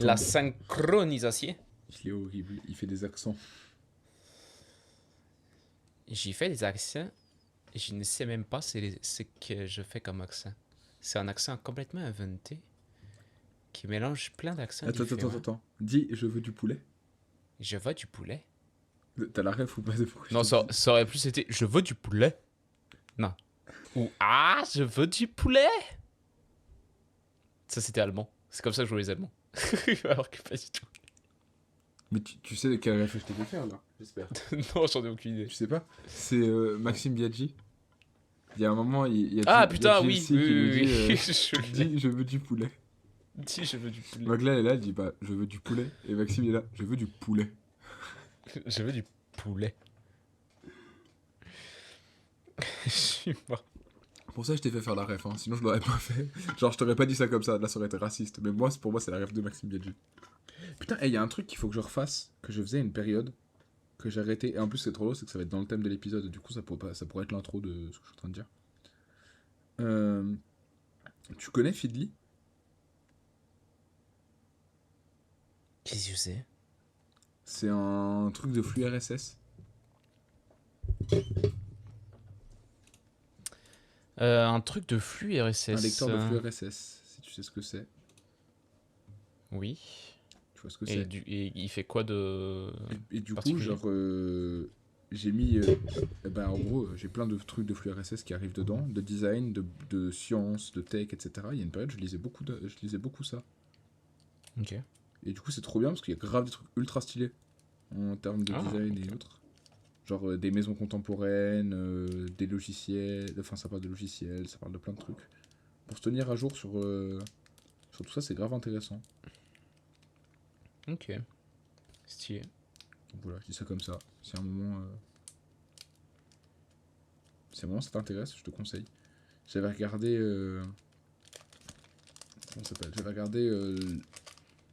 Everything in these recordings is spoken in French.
La synchronisation. Il est horrible, il fait des accents. J'ai fait des accents. Je ne sais même pas ce que je fais comme accent. C'est un accent complètement inventé qui mélange plein d'accents différents. Attends. Dis, je veux du poulet. Je veux du poulet. T'as la ref ou pas de pourquoi je Non, te ça dis aurait plus été je veux du poulet. Non. Ou ah, je veux du poulet. Ça, c'était allemand. C'est comme ça que je vois les Allemands. Alors que pas du tout. Mais tu sais de quelle ref je t'ai fait faire là, j'espère. Non, j'en ai aucune idée. Tu sais pas. C'est Maxime Biaggi. Il y a un moment, il y a Ah il y a putain, oui, JLC qui lui dit je l'ai. dis, je veux du poulet. Dis, je veux du poulet. Magla est là, elle dit bah, je veux du poulet. Et Maxime il est là, je veux du poulet. Je veux du poulet. Je suis mort. Pour ça, je t'ai fait faire la ref, hein. Sinon je l'aurais pas fait. Genre, je t'aurais pas dit ça comme ça, là ça aurait été raciste. Mais moi, pour moi, c'est la ref de Maxime Biaggi. Putain, il y a un truc qu'il faut que je refasse, que je faisais à une période, que j'ai arrêté. Et en plus, c'est trop lourd, c'est que ça va être dans le thème de l'épisode. Du coup, ça pourrait être l'intro de ce que je suis en train de dire. Tu connais Feedly? Qu'est-ce que c'est? C'est un truc de flux RSS. Un truc de flux RSS. Un lecteur de flux RSS, si tu sais ce que c'est. Oui. Tu vois ce que c'est. Et il fait quoi de. Et du coup, particulier? genre, j'ai mis. En gros, j'ai plein de trucs de flux RSS qui arrivent dedans, de design, de science, de tech, etc. Il y a une période, je lisais beaucoup ça. Ok. Et du coup, c'est trop bien parce qu'il y a grave des trucs ultra stylés en termes de design et autres. Genre des maisons contemporaines, des logiciels, enfin ça parle de logiciels, ça parle de plein de trucs. Pour se tenir à jour sur tout ça, c'est grave intéressant. Ok. Stylé. Donc voilà, je dis ça comme ça. Si à un moment ça t'intéresse, je te conseille. J'avais regardé comment ça s'appelle? J'avais regardé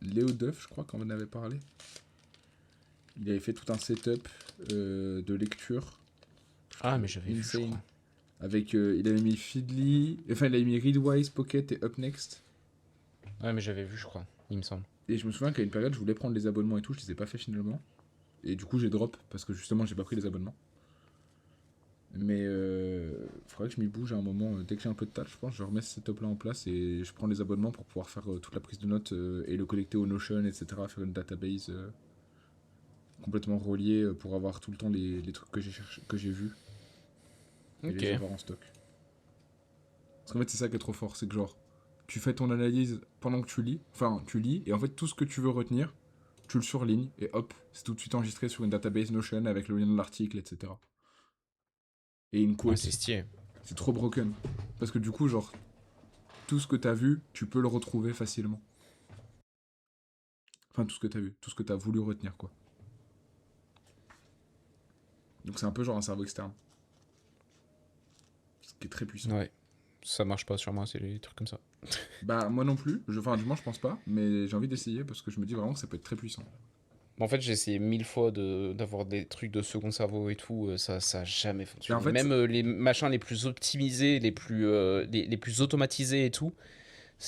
Léo Duff, je crois qu'on en avait parlé. Il avait fait tout un setup de lecture. Ah, mais j'avais vu, je crois. Avec, il avait mis Feedly, enfin il avait mis Readwise, Pocket et Up Next. Ouais, mais j'avais vu, je crois, il me semble. Et je me souviens qu'à une période, je voulais prendre les abonnements et tout, je les ai pas fait finalement. Et du coup, j'ai drop parce que justement, j'ai pas pris les abonnements. Mais faudrait que je m'y bouge à un moment. Dès que j'ai un peu de tâche, je pense, je remets ce setup là en place et je prends les abonnements pour pouvoir faire toute la prise de notes et le connecter au Notion, etc. Faire une database complètement reliée pour avoir tout le temps les trucs que j'ai vus. Et les avoir en stock. Parce qu'en fait, c'est ça qui est trop fort, c'est que genre, tu fais ton analyse pendant que tu lis, et en fait, tout ce que tu veux retenir, tu le surlignes, et hop, c'est tout de suite enregistré sur une database Notion avec le lien de l'article, etc. Et une Ouais, quote. c'est stylé. C'est trop broken. Parce que du coup, genre, tout ce que t'as vu, tu peux le retrouver facilement. Enfin, tout ce que t'as vu, tout ce que t'as voulu retenir, quoi. Donc c'est un peu genre un cerveau externe. Ce qui est très puissant. Ouais. Ça marche pas sur moi, c'est des trucs comme ça. Bah, moi non plus. Enfin, du moins, je pense pas. Mais j'ai envie d'essayer parce que je me dis vraiment que ça peut être très puissant. En fait, j'ai essayé 1000 fois d'avoir des trucs de second cerveau et tout, ça a jamais fonctionné. en fait, Même les machins les plus optimisés, les plus automatisés et tout,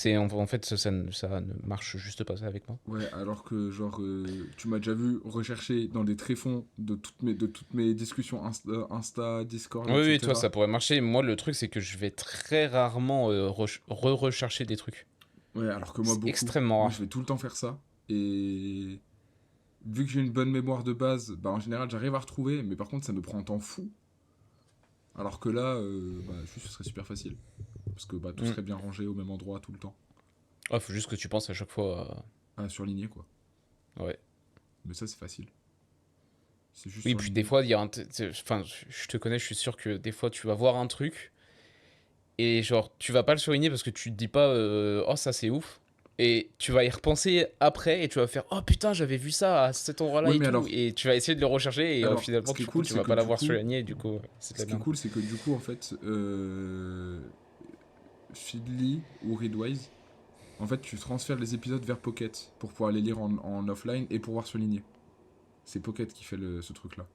en fait, ça ne marche juste pas ça avec moi. Ouais, alors que genre tu m'as déjà vu rechercher dans des tréfonds de toutes mes discussions Insta, Discord, Oui, oui, toi, etc. ça pourrait marcher. Moi, le truc, c'est que je vais très rarement rechercher des trucs. Ouais, alors que moi C'est beaucoup. extrêmement Moi je rare. vais tout le temps faire ça. Et vu que j'ai une bonne mémoire de base, bah en général j'arrive à retrouver, mais par contre ça me prend un temps fou. Alors que là, bah juste ce serait super facile. Parce que bah tout Mm. serait bien rangé au même endroit tout le temps. Ouais, faut juste que tu penses à chaque fois. À surligner quoi. Ouais. Mais ça c'est facile. C'est juste Oui, puis des surligner. fois, il y a enfin, je te connais, je suis sûr que des fois, tu vas voir un truc et genre, tu vas pas le surligner parce que tu te dis pas, oh, ça c'est ouf. Et tu vas y repenser après et tu vas faire, oh putain, j'avais vu ça à cet endroit-là Ouais, et mais tout. alors, Et tu vas essayer de le rechercher et ce finalement, qui est du coup, cool, tu c'est vas que pas du l'avoir coup, surligné et du coup, c'est de ce la qui est merde. cool, c'est que du coup, en fait, Feedly ou Readwise, en fait, tu transfères les épisodes vers Pocket pour pouvoir les lire en offline et pouvoir surligner. C'est Pocket qui fait ce truc-là,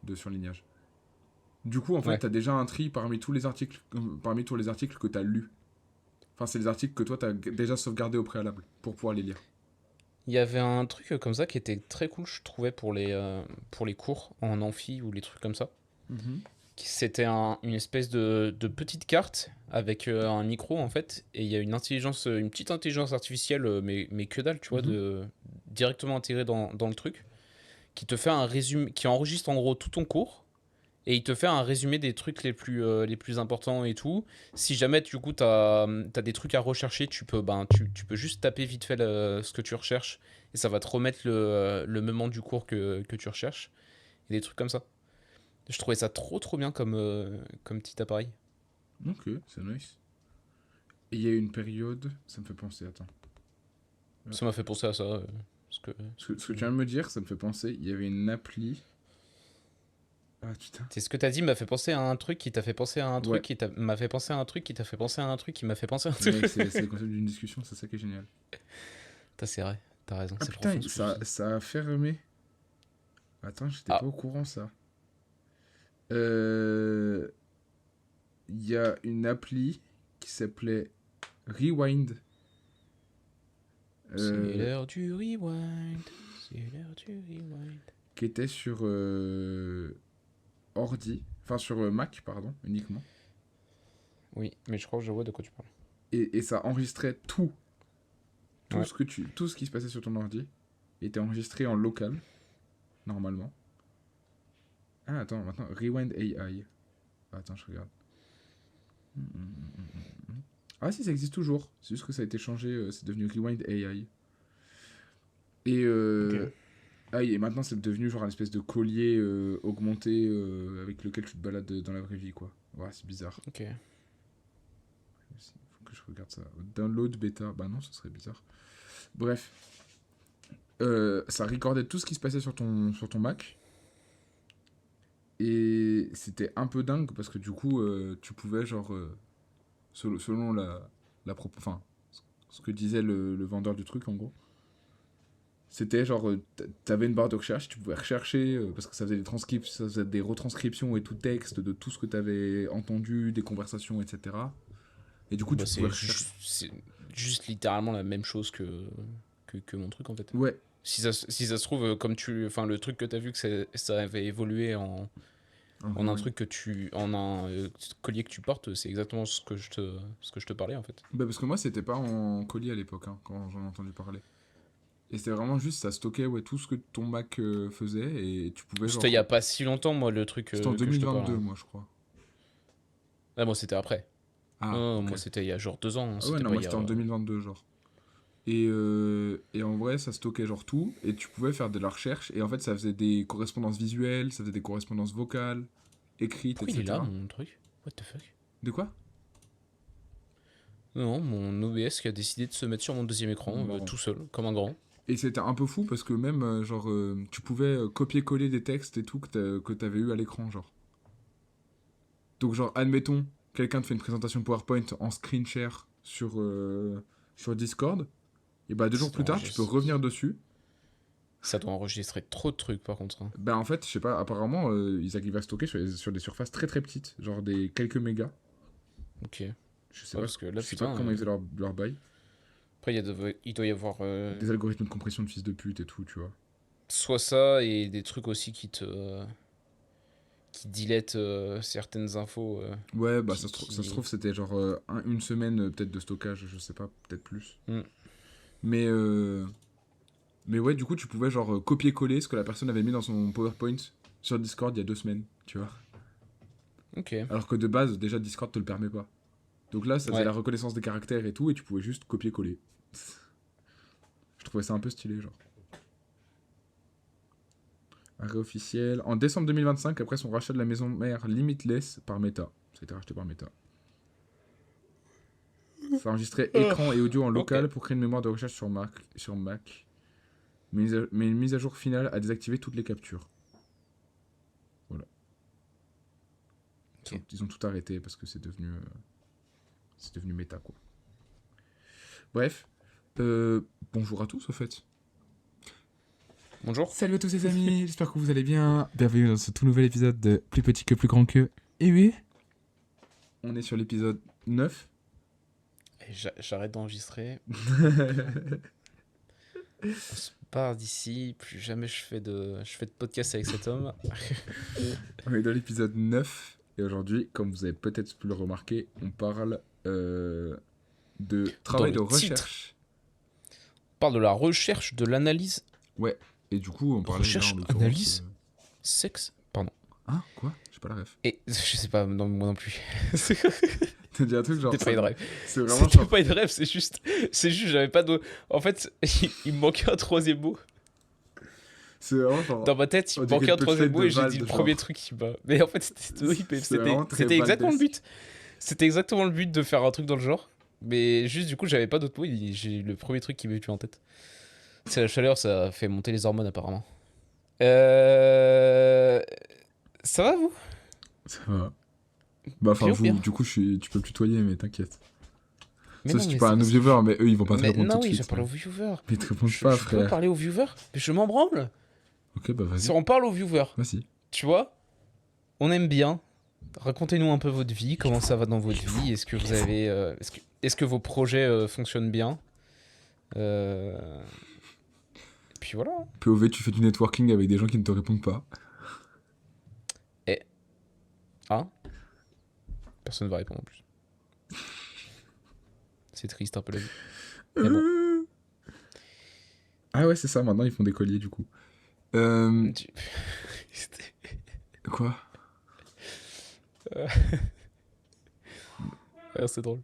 de surlignage. Du coup, en fait, Ouais. t'as déjà un tri parmi tous les articles que t'as lus. Enfin, c'est les articles que toi, t'as déjà sauvegardés au préalable pour pouvoir les lire. Il y avait un truc comme ça qui était très cool, je trouvais, pour les cours en amphi ou les trucs comme ça. Mhm. C'était une espèce de petite carte avec un micro en fait, et il y a une petite intelligence artificielle, mais que dalle, tu vois, Mhm. directement intégrée dans le truc, qui te fait un résumé, qui enregistre en gros tout ton cours, et il te fait un résumé des trucs les plus importants et tout. Si jamais du coup t'as des trucs à rechercher, tu peux juste taper vite fait ce que tu recherches, et ça va te remettre le moment du cours que tu recherches, et des trucs comme ça. Je trouvais ça trop trop bien comme petit appareil. Ok, c'est nice. Et il y a eu une période, ça me fait penser, attends. Ça m'a fait penser à ça. Parce que Ce que tu viens de me dire, ça me fait penser, il y avait une appli. Ah putain. c'est ce que t'as dit m'a fait penser à un truc qui t'a fait penser à un truc Ouais, m'a fait penser à un truc qui t'a fait penser à un truc qui m'a fait penser à un truc. mec, c'est le concept d'une discussion, c'est ça qui est génial. C'est vrai, t'as raison, Ah c'est putain, profond ce que tu ça, dis. ça a fermé. Attends, j'étais pas Ah, au courant ça. Euh, Il y a une appli qui s'appelait Rewind. c'est euh, l'heure du rewind. C'est l'heure du rewind. qui était sur ordi, enfin sur Mac, pardon, uniquement. Oui, mais je crois que je vois de quoi tu parles. Et ça enregistrait tout, Ouais. tout ce qui se passait sur ton ordi était enregistré en local, normalement. Ah, attends, maintenant, Rewind AI. Attends, je regarde. Ah si, ça existe toujours. C'est juste que ça a été changé, c'est devenu Rewind AI. Et, Ok. et maintenant, c'est devenu genre un espèce de collier augmenté avec lequel tu te balades dans la vraie vie, quoi. Ouais, c'est bizarre. Ok. Faut que je regarde ça. Download bêta. Bah non, ce serait bizarre. Bref, ça recordait tout ce qui se passait sur ton Mac. Et c'était un peu dingue parce que du coup, tu pouvais, genre, selon enfin, ce que disait le vendeur du truc, en gros, c'était genre, t'avais une barre de recherche, tu pouvais rechercher, parce que ça faisait des retranscriptions et tout texte de tout ce que t'avais entendu, des conversations, etc. Et du coup, Bah, tu pouvais rechercher. c'est juste littéralement la même chose que mon truc en fait. Ouais, Si ça se trouve, enfin, le truc que t'as vu que ça avait évolué en en un rewind. truc en un collier que tu portes, c'est exactement ce que je te parlais en fait. Bah, parce que moi, c'était pas en colis à l'époque, hein, quand j'en ai entendu parler. Et c'était vraiment juste, ça stockait ouais, tout ce que ton Mac faisait et tu pouvais C'était il y a genre. pas si longtemps, moi, le truc C'était en que je te parle, 2022, hein. moi, je crois. Ah, moi, c'était après. Ah, Non, non, ok. moi, c'était il y a genre 2 ans, hein. Ah ouais, C'était non, pas moi, il y c'était en a. 2022, genre. Et en vrai, ça stockait genre tout et tu pouvais faire de la recherche. Et en fait, ça faisait des correspondances visuelles, ça faisait des correspondances vocales, écrites, Pourquoi il est là, etc. mon truc? What the fuck? De quoi? Non, mon OBS qui a décidé de se mettre sur mon deuxième écran, Marrant. tout seul, comme un grand. Et c'était un peu fou parce que même, genre, tu pouvais copier-coller des textes et tout que t'avais eu à l'écran, genre. Donc, genre, admettons, quelqu'un te fait une présentation PowerPoint en screen share sur Discord. Et bah, deux Ça jours plus doit tard, tu peux enregistrer, revenir dessus. ça doit enregistrer trop de trucs, par contre, hein. Bah, en fait, je sais pas, apparemment, ils arrivent à stocker sur des surfaces très très petites, genre des quelques mégas. Ok. Ouais, Je sais pas, parce que là, je sais pas putain. comment ils faisaient leur bail. Après, il doit y avoir Des algorithmes de compression de fils de pute et tout, tu vois. soit ça et des trucs aussi qui dilettent certaines infos. Ouais, bah, qui, ça se qui... trouve, c'était genre une semaine peut-être de stockage, je sais pas, peut-être plus. Hmm, Mais, euh, mais ouais, du coup, tu pouvais genre copier-coller ce que la personne avait mis dans son PowerPoint sur Discord il y a 2 semaines, tu vois. Ok. Alors que de base, déjà, Discord te le permet pas. Donc là, ça faisait Ouais. la reconnaissance des caractères et tout, et tu pouvais juste copier-coller. Je trouvais ça un peu stylé, genre. Arrêt officiel. En décembre 2025, après son rachat de la maison mère Limitless par Meta. Ça a été racheté par Meta. Ça enregistrait écran et audio en Ok. local pour créer une mémoire de recherche sur Mac. Mais une mise à jour finale a désactivé toutes les captures. Voilà. Ok. Ils ont tout arrêté parce que c'est devenu méta, quoi. Bref. Bonjour à tous, au fait. Bonjour. Salut à tous les amis, j'espère que vous allez bien. Bienvenue dans ce tout nouvel épisode de Plus petit que plus grand que. Et oui. On est sur l'épisode 9. Et j'arrête d'enregistrer. On se part d'ici, plus jamais je fais de podcast avec cet homme. On est dans l'épisode 9 et aujourd'hui, comme vous avez peut-être pu le remarquer, on parle de Dans travail le de titre, recherche. on parle de la recherche, de l'analyse. Ouais, et du coup, on parlait là en Recherche, l'occurrence. analyse, sexe. Pardon. Hein? Quoi? J'ai pas la ref. Et je sais pas, non, moi non plus. T'as dit un truc genre. C'était pas une rêve. C'est vraiment C'était genre. pas une rêve, c'est juste, j'avais pas de. En fait, il me manquait un troisième mot. C'est vraiment genre. Dans ma tête, il On me dirait manquait un une troisième punchline mot de et j'ai Val dit de le premier genre. truc qui m'a. Mais en fait, C'est vraiment très c'était exactement le Valdesque. but. C'était exactement le but de faire un truc dans le genre. Mais juste, du coup, j'avais pas d'autre mot. J'ai le premier truc qui m'est venu en tête. C'est la chaleur, ça fait monter les hormones apparemment. Ça va vous? Ça va. Bah, enfin, Bien ou vous, bien? du coup, tu peux me tutoyer, mais t'inquiète. Mais Sauf non, si tu mais parles à c'est nos parce que viewers, mais eux, ils vont pas te Mais répondre tout non, de oui, je suite. parle aux viewers. Mais ils te répondent Je pas, peux frère. parler aux viewers, mais je m'en branle. Ok, bah Si vas-y. on parle aux viewers, Vas-y. tu vois, on aime bien. Racontez-nous un peu votre vie, comment ça va dans votre vie. Est-ce que vous avez, est-ce que vos projets fonctionnent bien? Et puis voilà. POV, tu fais du networking avec des gens qui ne te répondent pas. Et hein, personne ne va répondre en plus. C'est triste un peu la vie. Mais bon. Ah ouais, c'est ça, maintenant ils font des colliers du coup. Tu- Quoi? Ouais, c'est drôle.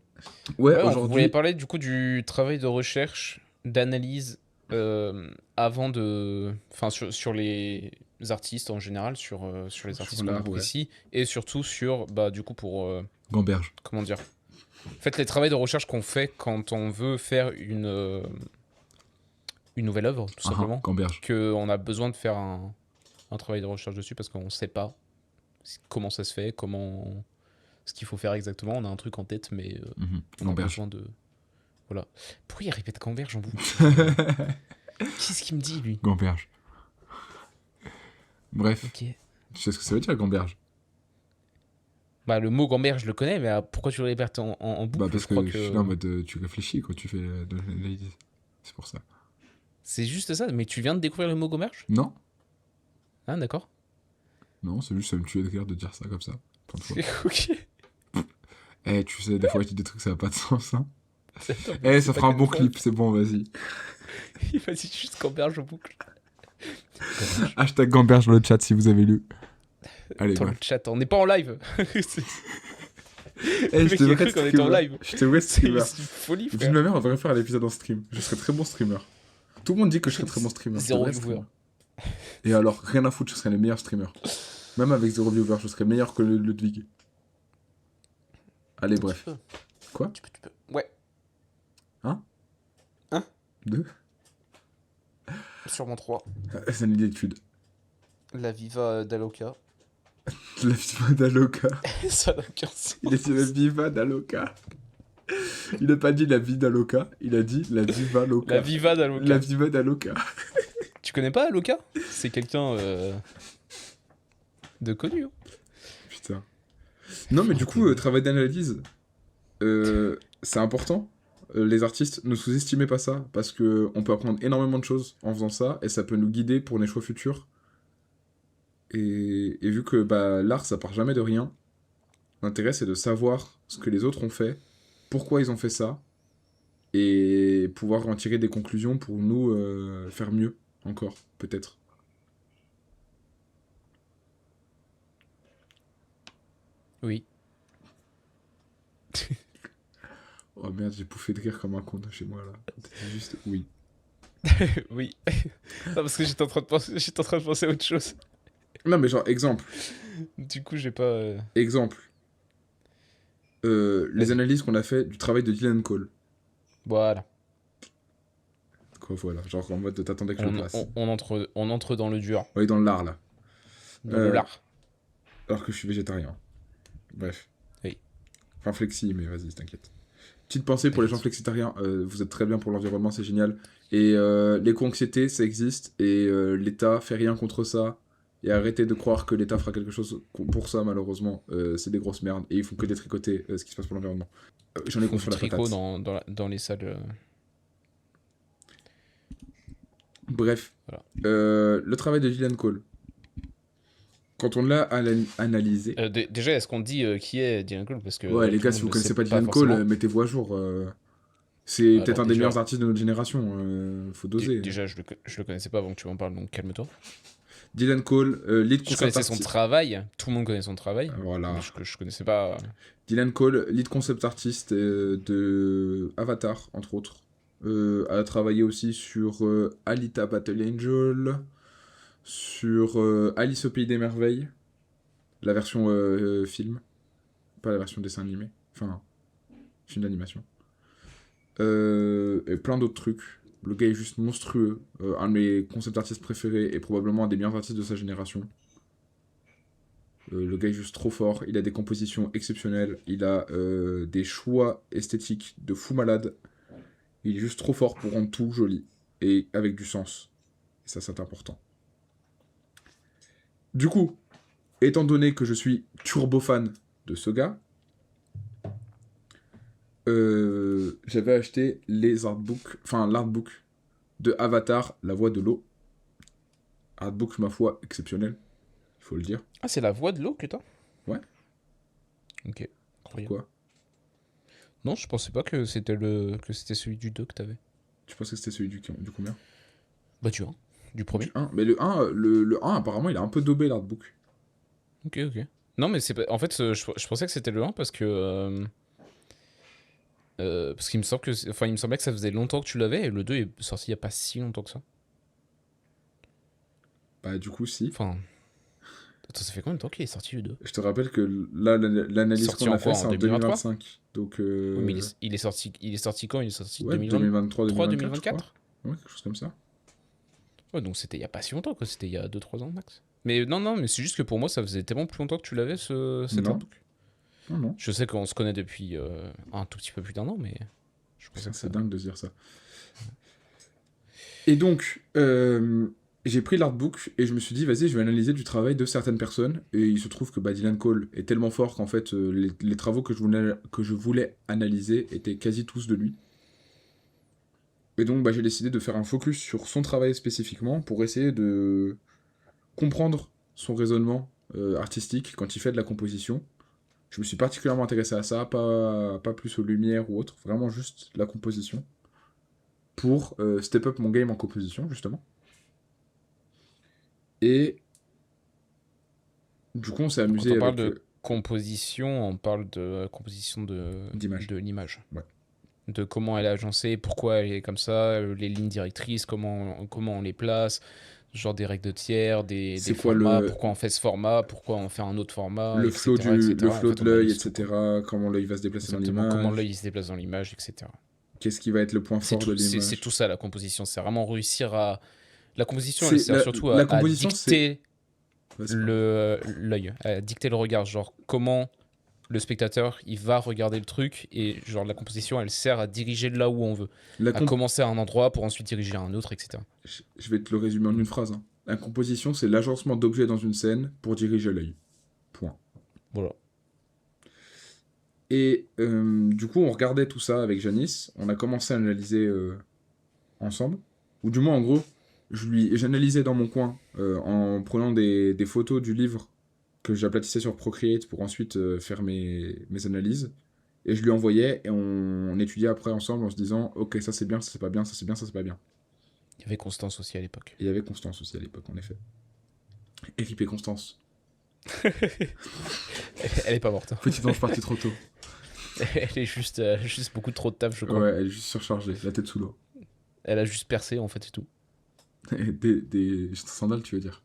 Ouais, Ouais, on voulait aujourd'hui. parler du coup du travail de recherche, d'analyse avant de. Enfin, sur les artistes en général, sur les Sur artistes qu'on l'art, apprécie, et surtout sur, bah, du coup, pour. Gamberge. Comment dire? En fait, les travaux de recherche qu'on fait quand on veut faire une nouvelle œuvre, tout simplement. Gamberge. Qu'on a besoin de faire un travail de recherche dessus parce qu'on sait pas comment ça se fait, ce qu'il faut faire exactement. On a un truc en tête, mais on a Gamberge. besoin de. Voilà. Pourquoi il répète Gamberge en boucle? Qu'est-ce qu'il me dit, lui? Gamberge. Bref, Ok. tu sais ce que ça veut dire, Gamberge? Bah, le mot Gamberge, je le connais, mais pourquoi tu le répètes en boucle? Bah, parce Je crois que je que suis là en mode tu réfléchis quand tu fais de l'analyse. C'est pour ça. c'est juste ça. Mais tu viens de découvrir le mot Gamberge? Non? Ah, d'accord. Non, c'est juste ça me tuait de rire de dire ça comme ça. Plein de fois. Ok. Eh, tu sais, des fois je dis des trucs, ça n'a pas de sens, hein. Attends, Eh, c'est ça pas fera un qu'une bon fois. clip, c'est bon, vas-y. Il m'a dit juste Gamberge en boucle. Hashtag Gamberge dans le chat si vous avez lu. Allez, Dans le bref. chat, on n'est pas en live. C'est- Eh, le je mec, te il a vrai cru qu'on était en streamer. live. Je te vrai C'est streamer. une folie, Vu de frère. ma mère, on devrait faire l'épisode en stream. Je serais très bon streamer. Tout le monde dit que je serais très bon streamer. Je te Zéro vrai viewer. streamer. Et alors, rien à foutre, je serais le meilleur streamer. Même avec 0 viewer, je serais meilleur que le Ludwig. Allez, bref. Tu peux. Quoi? Tu peux. Ouais, Deux? sûrement 3. C'est une idée d'étude. La Viva d'Aloca. La Viva d'Aloca. Ça n'a aucun sens. Il a dit la Viva d'Aloca. Il a pas dit la vie d'Aloca, il a dit la Viva Loca. La Viva d'Aloca. La Viva d'Aloca. Tu connais pas Aloca? C'est quelqu'un de connu. Hein. Putain. Non, mais du coup, travail d'analyse, c'est important. Les artistes, ne sous-estimez pas ça, parce que on peut apprendre énormément de choses en faisant ça, et ça peut nous guider pour des choix futurs. Et vu que bah, l'art, ça part jamais de rien, l'intérêt, c'est de savoir ce que les autres ont fait, pourquoi ils ont fait ça, et pouvoir en tirer des conclusions pour nous faire mieux, encore, peut-être. Oui. Oh merde, j'ai pouffé de rire comme un con de chez moi, là. C'est juste, oui. Oui. Non, parce que j'étais en train de penser à autre chose. Non, mais genre, exemple. Du coup, j'ai pas. Exemple. Les Vas-y. analyses qu'on a fait du travail de Dylan Cole. Voilà. Quoi, voilà. Genre, en mode, t'attendais que je le place. On entre dans le dur, On est dans l'art, là. dans le lard. Alors que je suis végétarien. Bref. Oui. Enfin, flexi, mais vas-y, t'inquiète. Petite pensée pour les gens flexitariens. Vous êtes très bien pour l'environnement, c'est génial. Et l'éco-anxiété, ça existe. Et l'État fait rien contre ça. Et arrêtez de croire que l'État fera quelque chose pour ça, malheureusement. C'est des grosses merdes. Et ils font que détricoter ce qui se passe pour l'environnement. J'en ai Ils font contre du la tricot patate. dans les salles. Bref, Voilà. le travail de Dylan Cole, quand on l'a analysé... Déjà, est-ce qu'on dit qui est Dylan Cole? Parce que Ouais, les tout gars, le si monde vous le sait connaissez pas pas Dylan Cole, forcément. mettez-vous à jour. C'est peut-être Alors un des meilleurs déjà, artistes de notre génération. Faut doser. déjà je le connaissais pas avant que tu m'en parles, donc calme-toi. Dylan Cole, lead Je concept connaissais son artist. travail, tout le monde connaît son travail, mais Voilà. je connaissais pas. Dylan Cole, lead concept artist de Avatar, entre autres. A travaillé aussi sur Alita Battle Angel, sur Alice au Pays des Merveilles, la version film, pas la version dessin animé, enfin, film d'animation. Et plein d'autres trucs. Le gars est juste monstrueux, un de mes concept artistes préférés et probablement un des meilleurs artistes de sa génération. Le gars est juste trop fort, il a des compositions exceptionnelles, il a des choix esthétiques de fou malade. Il est juste trop fort pour rendre tout joli et avec du sens. Et ça, c'est important. Du coup, étant donné que je suis turbo fan de ce gars, j'avais acheté les artbooks, enfin l'artbook de Avatar, La Voix de l'eau. Artbook, ma foi, exceptionnel, il faut le dire. Ah, c'est la voix de l'eau que t'as? Ouais. Ok, incroyable. Pourquoi? Non, je pensais pas que c'était celui du 2 que t'avais. Tu pensais que c'était celui du combien? Bah tu vois, du premier. Du 1. Mais le 1, apparemment, il a un peu daubé l'artbook. Ok, ok. Non, mais c'est pas... En fait, je pensais que c'était le 1 parce qu'il me semble que... Enfin, il me semblait que ça faisait longtemps que tu l'avais, et le 2 est sorti il y a pas si longtemps que ça. Bah, du coup, si. Enfin... Attends, ça fait combien de temps qu'il est sorti le 2? Je te rappelle que là, l'analyse Sorti qu'on a en fait, quoi? c'est En en 2023? 2025. Donc, Oui, mais il est sorti quand? Il est sorti ouais, 2023, 2023-2024, je crois. 2024? Ouais, quelque chose comme ça. Ouais, donc c'était il y a pas si longtemps, quoi. C'était il y a 2-3 ans max. Mais non, mais c'est juste que pour moi, ça faisait tellement plus longtemps que tu l'avais, cet Non, artbook. non, non. Je sais qu'on se connaît depuis un tout petit peu plus d'un an, mais je pensais Putain, que ça... c'est dingue de se dire ça. Et donc, j'ai pris l'artbook et je me suis dit, vas-y, je vais analyser du travail de certaines personnes. Et il se trouve que bah, Dylan Cole est tellement fort qu'en fait, les travaux que je voulais analyser étaient quasi tous de lui. Et donc, bah, j'ai décidé de faire un focus sur son travail spécifiquement pour essayer de comprendre son raisonnement artistique quand il fait de la composition. Je me suis particulièrement intéressé à ça, pas plus aux lumières ou autre, vraiment juste la composition. Pour step up mon game en composition, justement. Et du coup, on s'est Donc quand amusé on parle avec de composition, on parle de composition d'image. de l'image. Ouais. De comment elle est agencée, pourquoi elle est comme ça, les lignes directrices, comment on les place, genre des règles de tiers, des C'est quoi formats, pourquoi on fait ce format, pourquoi on fait un autre format, le flow etc., le etc. En flow fait, de on l'œil, analyse tout, quoi. etc. Comment l'œil va se déplacer dans Exactement, comment l'image. l'œil il se déplace dans l'image, etc. Qu'est-ce qui va être le point fort de C'est l'image. tout ça la composition, c'est vraiment réussir à... La composition, elle C'est sert surtout la à composition, c'est. dicter Vas-y, pardon. l'œil, à dicter le regard, genre comment le spectateur il va regarder le truc et genre la composition elle sert à diriger là où on veut, La à comp- commencer à un endroit pour ensuite diriger à un autre, etc. je vais te le résumer en une phrase. Hein. La composition, c'est l'agencement d'objets dans une scène pour diriger l'œil. Point. Voilà. Et du coup, on regardait tout ça avec Janice. On a commencé à analyser ensemble. Ou du moins, en gros, j'analysais dans mon coin en prenant des photos du livre que j'aplatissais sur Procreate pour ensuite faire mes analyses. Et je lui envoyais et on étudiait après ensemble en se disant ok, ça c'est bien, ça c'est pas bien, ça c'est bien, ça c'est pas bien. Il y avait Constance aussi à l'époque. Et il y avait Constance aussi à l'époque, en effet. Et RIP Constance. Elle est pas morte, hein. Petit ange parti trop tôt. Elle est juste beaucoup trop de taf, je crois. Ouais, elle est juste surchargée, la tête sous l'eau. Elle a juste percé en fait, c'est tout. Des sandales, tu veux dire.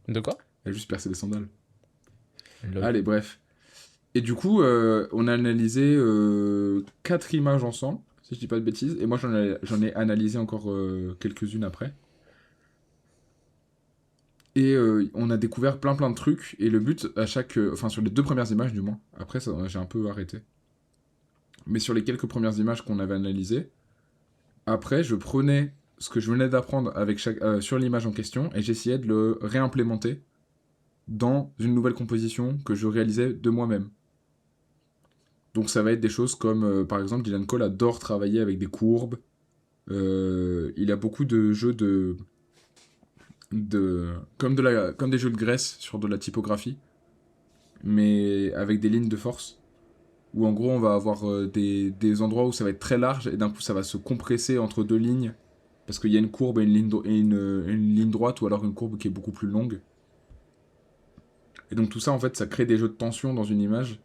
De quoi? Elle a juste percé des sandales. Lol. Allez, bref. Et du coup, on a analysé 4 images ensemble, si je dis pas de bêtises. Et moi, j'en ai analysé encore quelques-unes après. Et on a découvert plein de trucs. Et le but, à chaque. Enfin, sur les 2 premières images, du moins. Après, j'ai un peu arrêté. Mais sur les quelques premières images qu'on avait analysées, après, je prenais ce que je venais d'apprendre avec sur l'image en question et j'essayais de le réimplémenter dans une nouvelle composition que je réalisais de moi-même. Donc ça va être des choses comme, par exemple, Dylan Cole adore travailler avec des courbes, Il a beaucoup de jeux comme des jeux de Grèce sur de la typographie, mais avec des lignes de force. Où en gros, on va avoir des endroits où ça va être très large et d'un coup, ça va se compresser entre deux lignes. Parce qu'il y a une courbe et une ligne droite, ou alors une courbe qui est beaucoup plus longue. Et donc tout ça, en fait, ça crée des jeux de tension dans une image.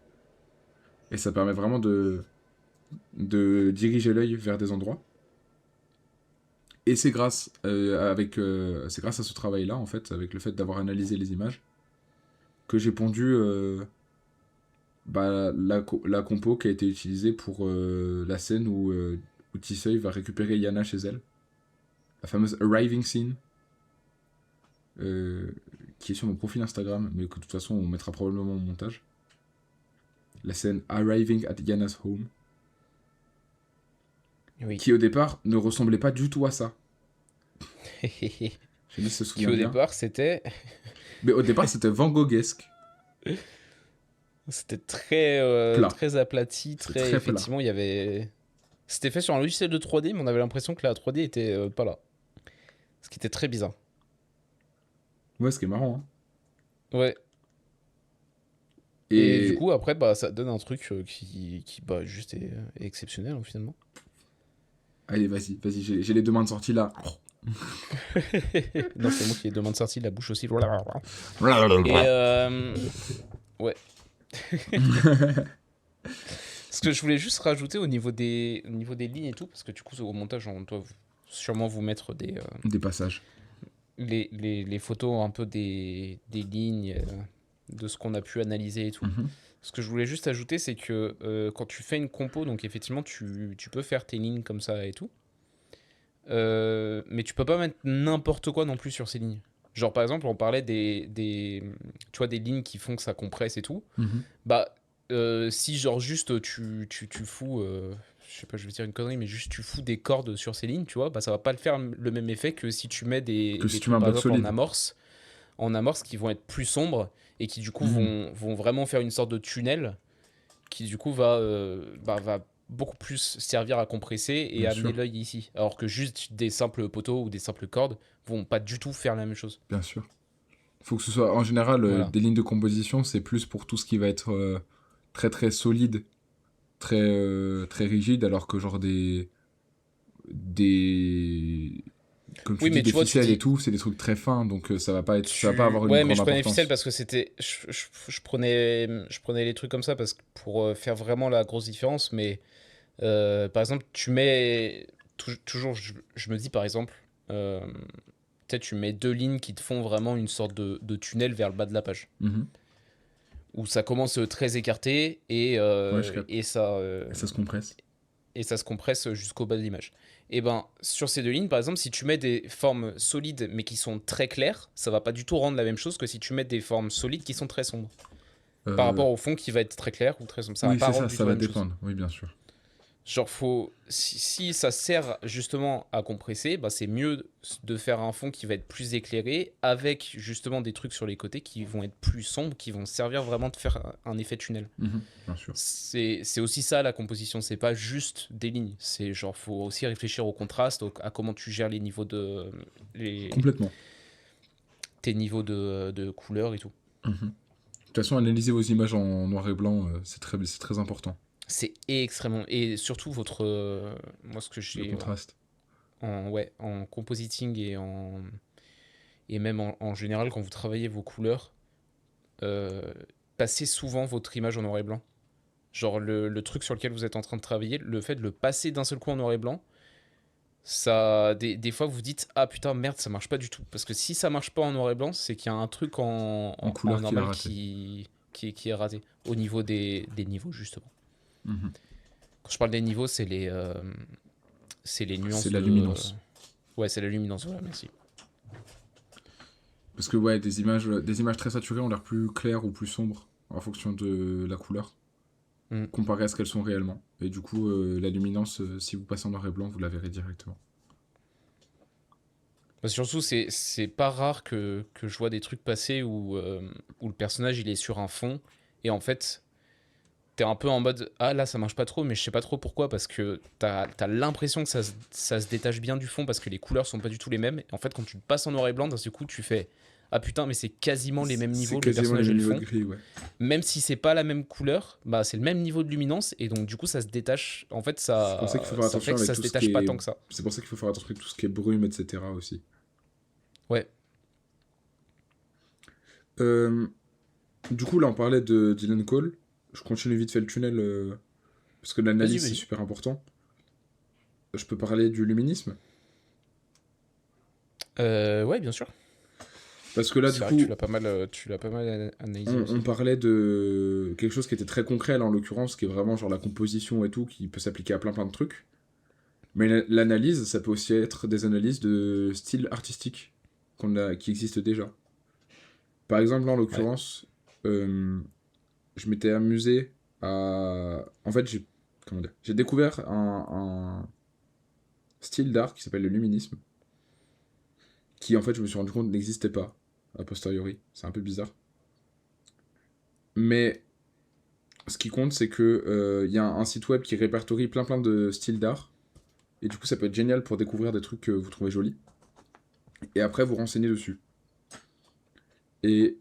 Et ça permet vraiment de diriger l'œil vers des endroits. Et c'est grâce à ce travail-là, en fait, avec le fait d'avoir analysé les images, que j'ai pondu la compo qui a été utilisée pour la scène où Tiseuil va récupérer Yana chez elle. La fameuse Arriving Scene, euh, qui est sur mon profil Instagram, mais que de toute façon on mettra probablement au montage. La scène Arriving at Yana's Home, Oui. qui au départ ne ressemblait pas du tout à ça. Je ne se Qui souvient au bien. départ, c'était Mais au départ, c'était Van Goghesque, plat. très aplati, C'est très très plat. effectivement, il y avait. C'était fait sur un logiciel de 3D, mais on avait l'impression que la 3D était pas là. Ce qui était très bizarre. Ouais, ce qui est marrant. Hein. Ouais. Et du Et coup, après, bah, ça donne un truc qui bah, juste est exceptionnel, hein, finalement. allez, vas-y, j'ai les deux mains de sortie là. Non, c'est moi qui ai demande sortie, la bouche aussi. Et ouais. Ce que je voulais juste rajouter au niveau des lignes et tout, parce que du coup, au montage, on doit sûrement vous mettre Des passages. les photos un peu des lignes, de ce qu'on a pu analyser et tout. Mhm. Ce que je voulais juste ajouter, c'est que quand tu fais une compo, donc effectivement, tu peux faire tes lignes comme ça et tout. Mais tu peux pas mettre n'importe quoi non plus sur ces lignes. Genre par exemple, on parlait tu vois, des lignes qui font que ça compresse et tout. Mhm. Bah, si genre juste tu fous, je sais pas, je vais dire une connerie, mais juste tu fous des cordes sur ces lignes, tu vois, bah ça va pas le faire le même effet que si tu mets Que si des tu mets trucs un par bloc exemple solide. en amorce qui vont être plus sombres et qui du coup Mhm. vont vraiment faire une sorte de tunnel qui du coup va beaucoup plus servir à compresser et Bien amener sûr, l'œil ici. Alors que juste des simples poteaux ou des simples cordes vont pas du tout faire la même chose. bien sûr. Faut que ce soit, en général, Voilà. des lignes de composition, c'est plus pour tout ce qui va être très très solide, très rigide, alors que genre des, comme tu Oui, dis, mais des tu vois, tu ficelles et dis. tout, c'est des trucs très fins, donc ça va pas avoir une Ouais, mais grande je prenais les ficelles importance. parce que c'était. Je prenais les trucs comme ça parce que pour faire vraiment la grosse différence. Mais par exemple, tu mets. Toujours, je me dis par exemple. Peut-être tu mets deux lignes qui te font vraiment une sorte de tunnel vers le bas de la page. Mhm. Où ça commence très écarté Ouais, je capte. Et ça se compresse. et ça se compresse jusqu'au bas de l'image. Et ben, sur ces deux lignes, par exemple, si tu mets des formes solides mais qui sont très claires, ça va pas du tout rendre la même chose que si tu mets des formes solides qui sont très sombres. Par Euh, rapport au fond qui va être très clair ou très sombre. Ça va oui, pas c'est rendre ça, du ça tout la va même chose. dépendre. Oui, bien sûr. Genre, si ça sert justement à compresser, bah c'est mieux de faire un fond qui va être plus éclairé avec justement des trucs sur les côtés qui vont être plus sombres, qui vont servir vraiment de faire un effet tunnel. Mhm. Bien sûr. C'est aussi ça la composition, c'est pas juste des lignes. C'est genre, faut aussi réfléchir au contraste, à comment tu gères les niveaux les, Complètement. tes niveaux de couleurs et tout. Mhm. De toute façon, analyser vos images en noir et blanc, c'est très important. C'est extrêmement. Et surtout, moi, ce que Le j'ai contraste. ouais, en compositing et même en général, quand vous travaillez vos couleurs, euh, passez souvent votre image en noir et blanc. Genre, le truc sur lequel vous êtes en train de travailler, le fait de le passer d'un seul coup en noir et blanc, ça, des fois, vous dites, ah putain, merde, ça marche pas du tout. Parce que si ça marche pas en noir et blanc, c'est qu'il y a un truc En en couleur qu'il a normal raté. qui est raté. Au niveau des niveaux, justement. Mhm. Quand je parle des niveaux, c'est les C'est nuances la de. luminance. Ouais, c'est la luminance, voilà, merci. Parce que ouais, des images très saturées ont l'air plus claires ou plus sombres en fonction de la couleur, Mm. comparé à ce qu'elles sont réellement. Et du coup, la luminance, si vous passez en noir et blanc, vous la verrez directement. Parce que surtout, c'est pas rare que je vois des trucs passer où le personnage il est sur un fond et en fait, t'es un peu en mode ah là ça marche pas trop, mais je sais pas trop pourquoi, parce que t'as l'impression que ça se détache bien du fond parce que les couleurs sont pas du tout les mêmes. Et en fait, quand tu le passes en noir et blanc, d'un seul coup, tu fais ah putain, mais c'est quasiment les mêmes C'est niveaux, le quasiment les personnage et mêmes le niveaux de fond. gris, ouais. Même si c'est pas la même couleur, bah c'est le même niveau de luminance, et donc du coup ça se détache. En fait, C'est pour ça qu'il faut faire ça fait attention que avec ça tout se ce détache qui pas est. tant que ça. C'est pour ça qu'il faut faire attention avec tout ce qui est brume, etc. aussi. Ouais, Euh, du coup, là, on parlait de Dylan Cole. Je continue vite fait le tunnel parce que vas-y, l'analyse, c'est vas-y. super important. Je peux parler du luminisme. Ouais, bien sûr. Parce que là, du C'est vrai que coup, tu l'as pas mal analysé on aussi. parlait de quelque chose qui était très concret, là, en l'occurrence, qui est vraiment genre la composition et tout, qui peut s'appliquer à plein plein de trucs. Mais l'analyse, ça peut aussi être des analyses de style artistique qui existent déjà. Par exemple, là, en Ouais. l'occurrence, euh, je m'étais amusé à... En fait, comment dire, j'ai découvert un style d'art qui s'appelle le luminisme, qui, en fait, je me suis rendu compte n'existait pas, a posteriori. C'est un peu bizarre. Mais ce qui compte, c'est que y a un site web qui répertorie plein plein de styles d'art. Et du coup, ça peut être génial pour découvrir des trucs que vous trouvez jolis. Et après, vous renseigner dessus. Et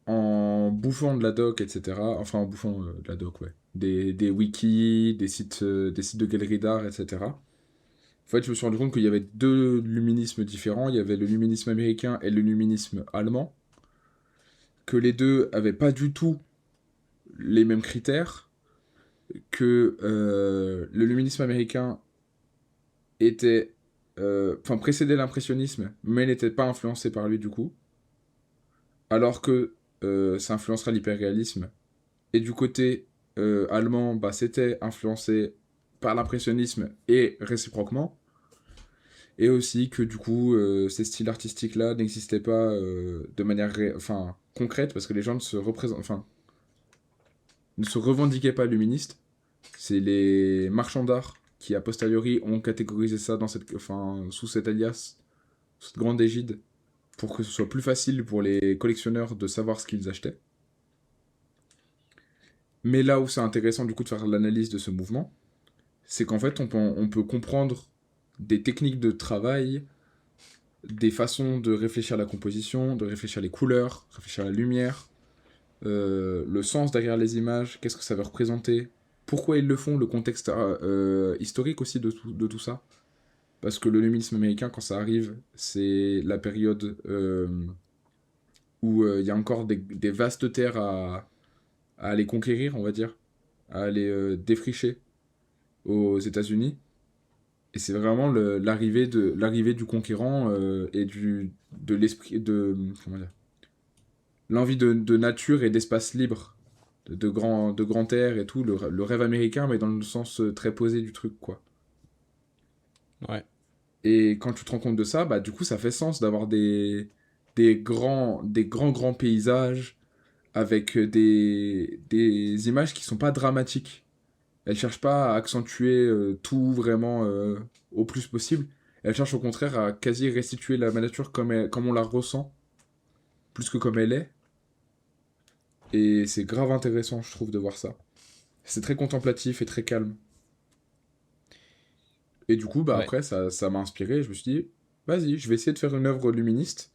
en bouffant de la doc, etc. Enfin, en bouffant de la doc, ouais. Des wikis, des sites de galeries d'art, etc. En fait, je me suis rendu compte qu'il y avait deux luminismes différents. Il y avait le luminisme américain et le luminisme allemand. Que les deux avaient pas du tout les mêmes critères. Que le luminisme américain était. Enfin, précédait l'impressionnisme, mais n'était pas influencé par lui du coup. Alors que ça influencera l'hyperréalisme. Et du côté allemand, bah, c'était influencé par l'impressionnisme et réciproquement. Et aussi que du coup, ces styles artistiques-là n'existaient pas de manière enfin, concrète parce que les gens enfin, ne se revendiquaient pas luministes. C'est les marchands d'art qui, a posteriori, ont catégorisé ça enfin, sous cet alias, sous cette grande égide, pour que ce soit plus facile pour les collectionneurs de savoir ce qu'ils achetaient. Mais là où c'est intéressant du coup de faire l'analyse de ce mouvement, c'est qu'en fait on peut comprendre des techniques de travail, des façons de réfléchir à la composition, de réfléchir à les couleurs, réfléchir à la lumière, le sens derrière les images, qu'est-ce que ça veut représenter, pourquoi ils le font, le contexte historique aussi de tout ça. Parce que le luminisme américain, quand ça arrive, c'est la période où il y a encore des vastes terres à aller conquérir, on va dire, à aller défricher aux États-Unis. Et c'est vraiment l'arrivée du conquérant et de l'esprit de comment dire, l'envie de nature et d'espace libre, de grand air et tout, le rêve américain, mais dans le sens très posé du truc, quoi. Ouais. Et quand tu te rends compte de ça, bah du coup ça fait sens d'avoir des grands paysages avec des images qui sont pas dramatiques. Elle cherche pas à accentuer tout vraiment au plus possible. Elle cherche au contraire à quasi restituer la nature comme on la ressent, plus que comme elle est. Et c'est grave intéressant, je trouve, de voir ça. C'est très contemplatif et très calme. Et du coup, bah Ouais. après, ça m'a inspiré. Je me suis dit, vas-y, je vais essayer de faire une œuvre luministe,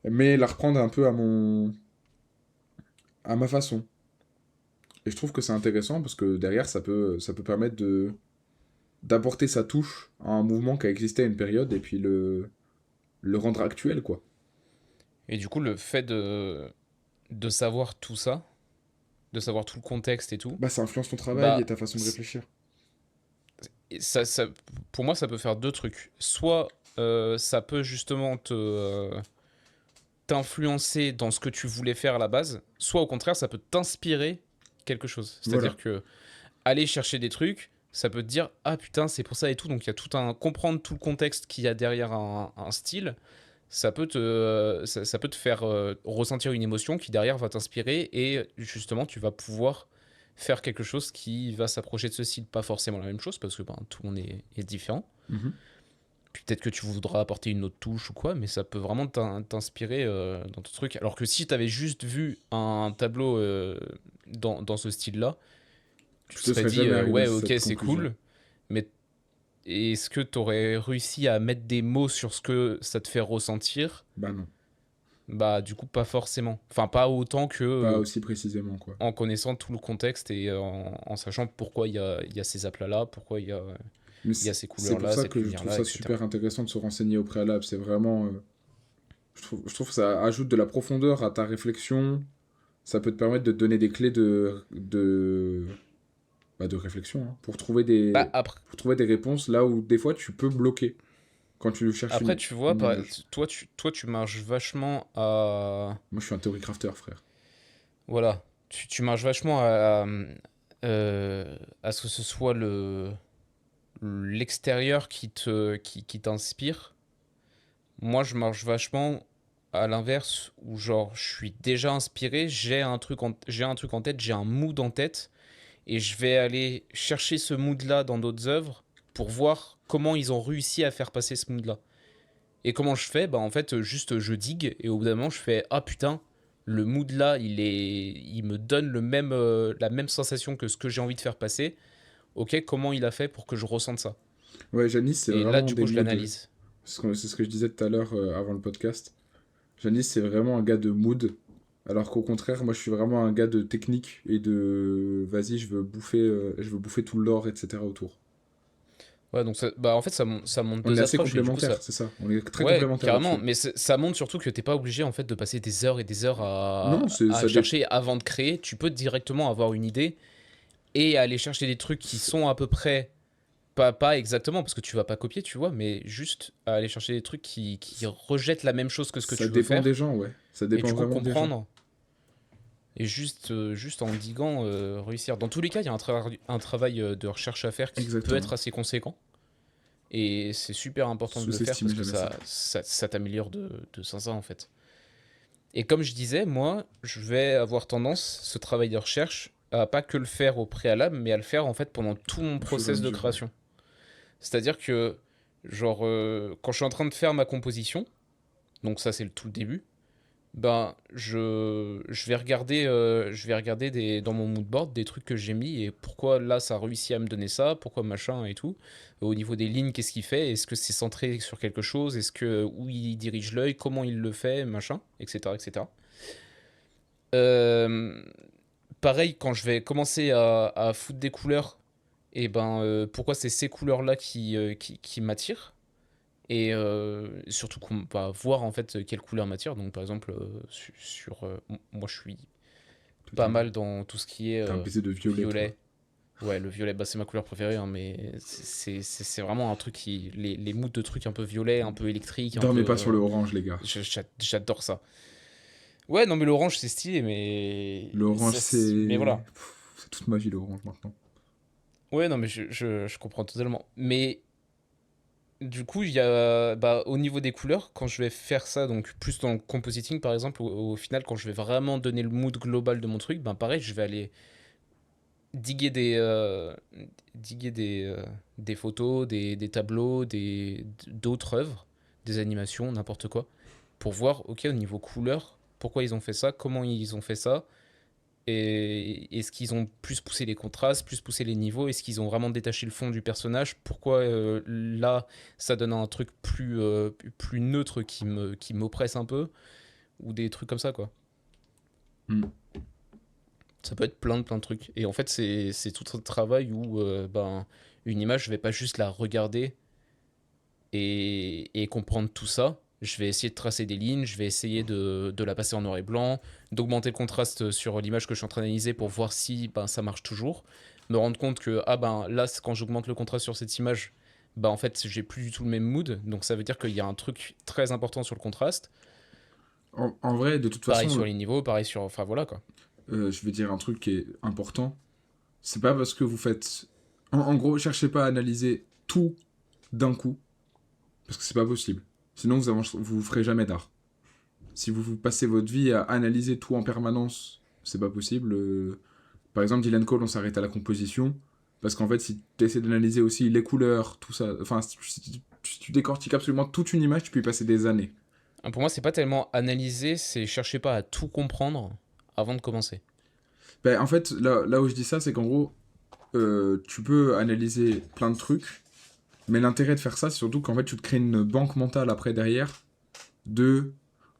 mais la reprendre un peu à ma façon. Et je trouve que c'est intéressant parce que derrière, ça peut permettre d'apporter sa touche à un mouvement qui a existé à une période et puis le rendre actuel, quoi. Et du coup, le fait de savoir tout ça, de savoir tout le contexte et tout, Bah, ça influence ton travail et bah, ta façon de réfléchir. ça, pour moi, ça peut faire deux trucs. Soit ça peut justement t'influencer dans ce que tu voulais faire à la base, soit au contraire, ça peut t'inspirer quelque chose. Voilà. C'est-à-dire que aller chercher des trucs, ça peut te dire ah putain, c'est pour ça et tout. Donc il y a tout un comprendre tout le contexte qu'il y a derrière un style. Ça peut te faire ressentir une émotion qui derrière va t'inspirer, et justement tu vas pouvoir faire quelque chose qui va s'approcher de ce style. Pas forcément la même chose parce que ben, tout le monde est différent. Mhm. Puis peut-être que tu voudras apporter une autre touche ou quoi, mais ça peut vraiment t'inspirer dans ton truc. Alors que si tu avais juste vu un tableau dans ce style-là, tu Tu te te serais serais dit, jamais arrivé à ouais, ok, cette c'est conclusion. cool, mais est-ce que tu aurais réussi à mettre des mots sur ce que ça te fait ressentir? Bah non, Bah, du coup, pas forcément. Enfin, pas autant que pas aussi précisément, quoi. en connaissant tout le contexte et en sachant pourquoi il y a ces aplats-là, pourquoi Mais il y a ces c'est pour couleurs-là, ça cette que je trouve lumière-là, ça etc. super intéressant de se renseigner au préalable. C'est vraiment. Je trouve que ça ajoute de la profondeur à ta réflexion. Ça peut te permettre de te donner des clés de réflexion, hein, Bah, après, pour trouver des réponses là où des fois tu peux bloquer quand tu cherches après tu vois, une image. toi, tu marches vachement à... Moi, je suis un theory crafter, frère. Voilà. Tu marches vachement à ce que ce soit l'extérieur qui t'inspire. Moi, je marche vachement à l'inverse, où genre, je suis déjà inspiré, j'ai un truc en tête, j'ai un mood en tête, et je vais aller chercher ce mood-là dans d'autres œuvres pour voir comment ils ont réussi à faire passer ce mood-là. Et comment je fais? Bah en fait, juste je digue, et au bout d'un moment, je fais ah putain, le mood là, il me donne la même sensation que ce que j'ai envie de faire passer. Ok, comment il a fait pour que je ressente ça? Ouais, Janice, c'est Et là, vraiment du des coup, je moods. l'analyse. C'est ce que je disais tout à l'heure avant le podcast. Janice, c'est vraiment un gars de mood. Alors qu'au contraire, moi, je suis vraiment un gars de technique et de vas-y, je veux bouffer tout le lore, etc. autour. Ouais, donc bah en fait, ça monte On est deux assez approches, et du coup, complémentaires, ça. c'est ça. On est très Ouais, complémentaires carrément, là-dessus. mais ça montre surtout que t'es pas obligé en fait de passer des heures et des heures Non, à chercher avant de créer. Tu peux directement avoir une idée et aller chercher des trucs qui sont à peu près. Pas exactement, parce que tu vas pas copier, tu vois, mais juste aller chercher des trucs qui rejettent la même chose que ce que ça tu veux dépend des faire, gens, ouais. Ça et dépend du coup vraiment des gens. comprendre, et juste en diguant, réussir. Dans tous les cas, il y a un travail de recherche à faire qui peut Exactement. être assez conséquent, et c'est super important de le faire parce Sous-estimez que jamais ça. ça t'améliore de ça en fait. Et comme je disais, moi, je vais avoir tendance, ce travail de recherche, à pas que le faire au préalable, mais à le faire en fait pendant tout mon Au fur et à process de mesure, ouais. création. C'est-à-dire que, genre, quand je suis en train de faire ma composition, donc ça c'est tout le début, ben je vais regarder dans mon mood board des trucs que j'ai mis et pourquoi là ça a réussi à me donner ça, pourquoi machin et tout. Au niveau des lignes, qu'est-ce qu'il fait? Est-ce que c'est centré sur quelque chose? Est-ce que où il dirige l'œil? Comment il le fait? Machin, etc. etc. Euh, Pareil, quand je vais commencer à foutre des couleurs, et ben pourquoi c'est ces couleurs-là qui m'attirent? Et surtout qu'on va voir en fait quelle couleur m'attire. Donc par exemple, moi je suis Toi, pas mal dans tout ce qui est t'es un baiser de violet, toi. violet. Ouais, le violet, bah, c'est ma couleur préférée, hein, mais c'est vraiment un truc qui. Les moods de trucs un peu violet, un peu électrique, un peu. Dormez pas sur le orange, les gars. J'adore ça. Ouais, non, mais l'orange c'est stylé, mais. L'orange, Mais voilà. c'est toute ma vie, l'orange, maintenant. Ouais, non, mais je comprends totalement. Mais du coup, il y a, bah, au niveau des couleurs, quand je vais faire ça, donc plus dans le compositing par exemple, au final, quand je vais vraiment donner le mood global de mon truc, ben pareil, je vais aller diguer des photos, des tableaux, d'autres œuvres, des animations, n'importe quoi, pour voir, ok, au niveau couleur, pourquoi ils ont fait ça, comment ils ont fait ça, et est-ce qu'ils ont plus poussé les contrastes, plus poussé les niveaux, est-ce qu'ils ont vraiment détaché le fond du personnage, pourquoi là ça donne un truc plus neutre qui m'oppresse un peu, ou des trucs comme ça quoi. Hmm. Ça peut être plein de trucs. Et en fait c'est tout un travail où ben, une image je vais pas juste la regarder et comprendre tout ça. Je vais essayer de tracer des lignes, je vais essayer de la passer en noir et blanc, d'augmenter le contraste sur l'image que je suis en train d'analyser pour voir si ben, ça marche toujours. Me rendre compte que ah ben, là, quand j'augmente le contraste sur cette image, bah en fait, j'ai plus du tout le même mood. Donc ça veut dire qu'il y a un truc très important sur le contraste. En vrai, de toute Pareil façon, sur les niveaux, pareil sur. Enfin voilà quoi. je vais dire un truc qui est important. C'est pas parce que vous faites. En gros, cherchez pas à analyser tout d'un coup, parce que c'est pas possible. Sinon, vous ferez jamais d'art. Si vous passez votre vie à analyser tout en permanence, c'est pas possible. Par exemple, Dylan Cole, on s'arrête à la composition. Parce qu'en fait, si tu essaies d'analyser aussi les couleurs, tout ça, enfin, si tu décortiques absolument toute une image, tu peux y passer des années. Pour moi, c'est pas tellement analyser, c'est chercher pas à tout comprendre avant de commencer. Ben, en fait, là où je dis ça, c'est qu'en gros, tu peux analyser plein de trucs, mais l'intérêt de faire ça, c'est surtout qu'en fait, tu te crées une banque mentale après derrière de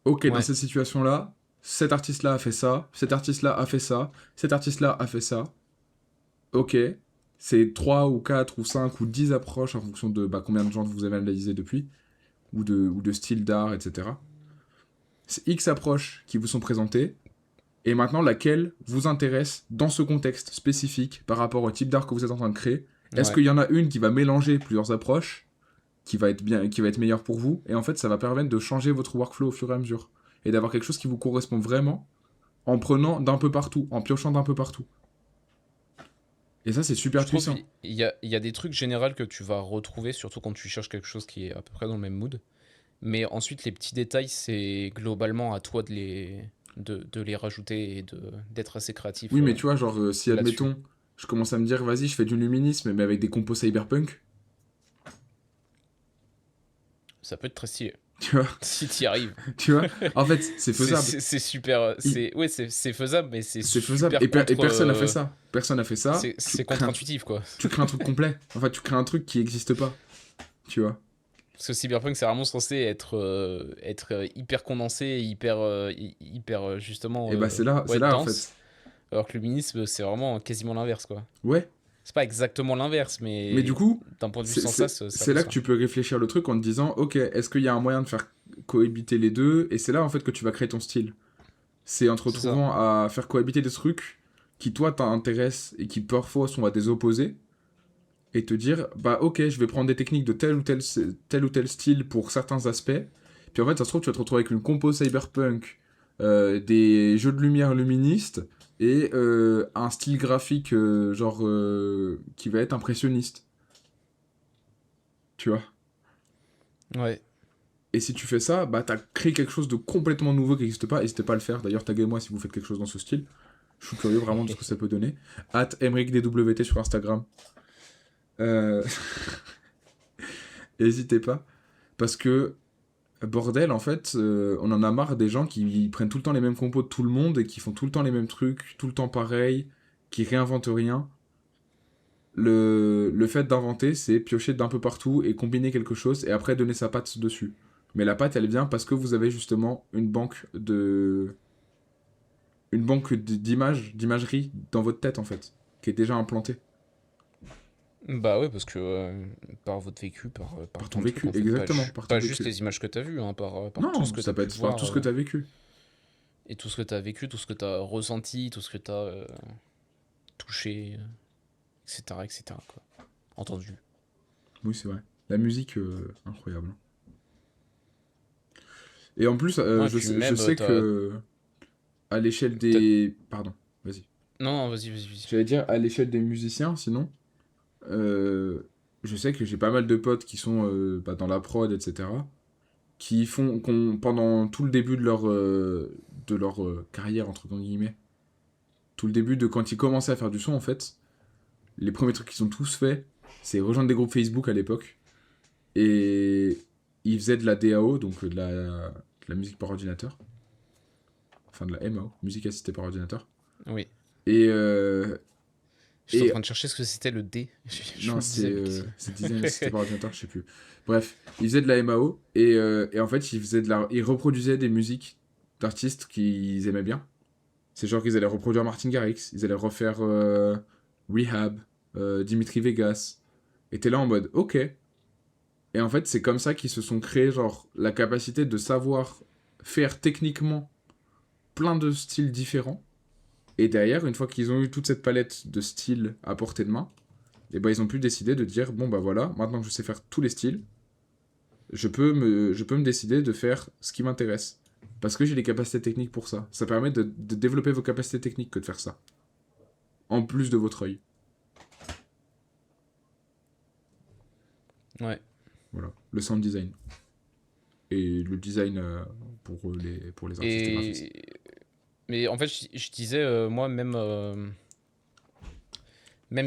ok, dans Ouais, cette situation-là, cet artiste-là a fait ça, cet artiste-là a fait ça, cet artiste-là a fait ça. Ok, c'est 3 ou 4 ou 5 ou 10 approches en fonction de combien de gens vous avez analysé depuis, ou de styles d'art, etc. C'est X approches qui vous sont présentées, et maintenant laquelle vous intéresse dans ce contexte spécifique par rapport au type d'art que vous êtes en train de créer. Est-ce ouais. qu'il y en a une qui va mélanger plusieurs approches, qui va être bien, qui va être meilleure pour vous, et en fait ça va permettre de changer votre workflow au fur et à mesure, et d'avoir quelque chose qui vous correspond vraiment en prenant d'un peu partout, en piochant d'un peu partout. Et ça c'est super Je trouve puissant. il y a des trucs généraux que tu vas retrouver, surtout quand tu cherches quelque chose qui est à peu près dans le même mood. Mais ensuite, les petits détails, c'est globalement à toi de les rajouter et d'être assez créatif Oui, mais tu vois, genre, si là-dessus. admettons, je commence à me dire, vas-y, je fais du luminisme, mais avec des compos cyberpunk, Ça peut être très stylé, tu vois, si tu y arrives. tu vois, en fait, c'est C'est faisable. c'est- c'est super. Il- Ouais, c'est faisable, mais c'est C'est faisable. Et, super et contre. personne n'a fait ça. Personne n'a fait ça. C'est contre-intuitif, quoi. Tu crées un truc complet. Enfin, tu crées un truc qui n'existe pas. Tu vois. Parce que Cyberpunk, c'est vraiment censé être hyper condensé, hyper justement, Et bah, c'est ouais, là, en dense. fait. Alors que le luminisme, c'est vraiment quasiment l'inverse, quoi. Ouais. C'est pas exactement l'inverse, Mais du mais coup, d'un point de vue c'est c'est- sensas, ça c'est vaut là que ça. tu peux réfléchir le truc en te disant, ok, est-ce qu'il y a un moyen de faire cohabiter les deux? Et c'est là, en fait, que tu vas créer ton style. C'est en te C'est ça. retrouvant à faire cohabiter des trucs qui, toi, t'intéressent et qui, parfois, sont à des opposés. Et te dire, bah ok, je vais prendre des techniques de tel ou tel style pour certains aspects. Puis en fait, ça se trouve, tu vas te retrouver avec une compo cyberpunk, des jeux de lumière luministes et un style graphique qui va être impressionniste. Tu vois. Ouais. Et si tu fais ça, bah t'as créé quelque chose de complètement nouveau qui n'existe pas. N'hésitez pas à le faire. D'ailleurs, taguez-moi si vous faites quelque chose dans ce style. Je suis curieux vraiment de ce que ça peut donner. @emricdwt sur Instagram. Euh... N'hésitez pas. Parce que bordel, en fait, on en a marre des gens qui prennent tout le temps les mêmes compos de tout le monde et qui font tout le temps les mêmes trucs, tout le temps pareil, qui réinventent rien. Le fait d'inventer, c'est piocher d'un peu partout et combiner quelque chose et après donner sa patte dessus. Mais la patte, elle vient parce que vous avez justement d'images, d'imagerie dans votre tête, en fait, qui est déjà implantée Bah ouais, parce que par votre vécu, par par ton plein de trucs, vécu. en fait. Pas, Exactement, par ton pas juste vécu. les images que t'as vues, hein, par tout ce Non, que ça t'as peut pu être par tout voir, ce que tu as vécu. et tout ce que t'as vécu, tout ce que t'as ressenti, tout ce que t'as touché, etc., etc., quoi. Entendu. Oui, c'est vrai. La musique, incroyable. Et en plus, Ouais, puis je même, sais que à l'échelle t'as- des... Pardon, vas-y. Non, non, vas-y, vas-y, vas-y. J'allais dire à l'échelle des musiciens, sinon, je sais que j'ai pas mal de potes qui sont dans la prod, etc., pendant tout le début de leur carrière, entre guillemets, tout le début de quand ils commençaient à faire du son, en fait, les premiers trucs qu'ils ont tous fait, c'est rejoindre des groupes Facebook à l'époque, et ils faisaient de la DAO, donc de la musique par ordinateur, enfin de la MAO, musique assistée par ordinateur. Oui. Et, J'étais en et train de chercher ce que c'était le D. Je non, me disais, mais qu'est-ce c'est design assisté que... par ordinateur, je sais plus. Bref, ils faisaient de la MAO et en fait, ils reproduisaient des musiques d'artistes qu'ils aimaient bien. C'est genre qu'ils allaient reproduire Martin Garrix, ils allaient refaire Rehab, Dimitri Vegas. Et t'es là en mode, ok. Et en fait, c'est comme ça qu'ils se sont créés, genre, la capacité de savoir faire techniquement plein de styles différents. Et derrière, une fois qu'ils ont eu toute cette palette de styles à portée de main, et ben ils ont pu décider de dire bon bah voilà, maintenant que je sais faire tous les styles, je peux me décider de faire ce qui m'intéresse. Parce que j'ai les capacités techniques pour ça. Ça permet de développer vos capacités techniques que de faire ça. En plus de votre œil. Ouais. Voilà. Le sound design. Et le design pour les artistes et graphistes. Et... Mais en fait, je disais, moi, même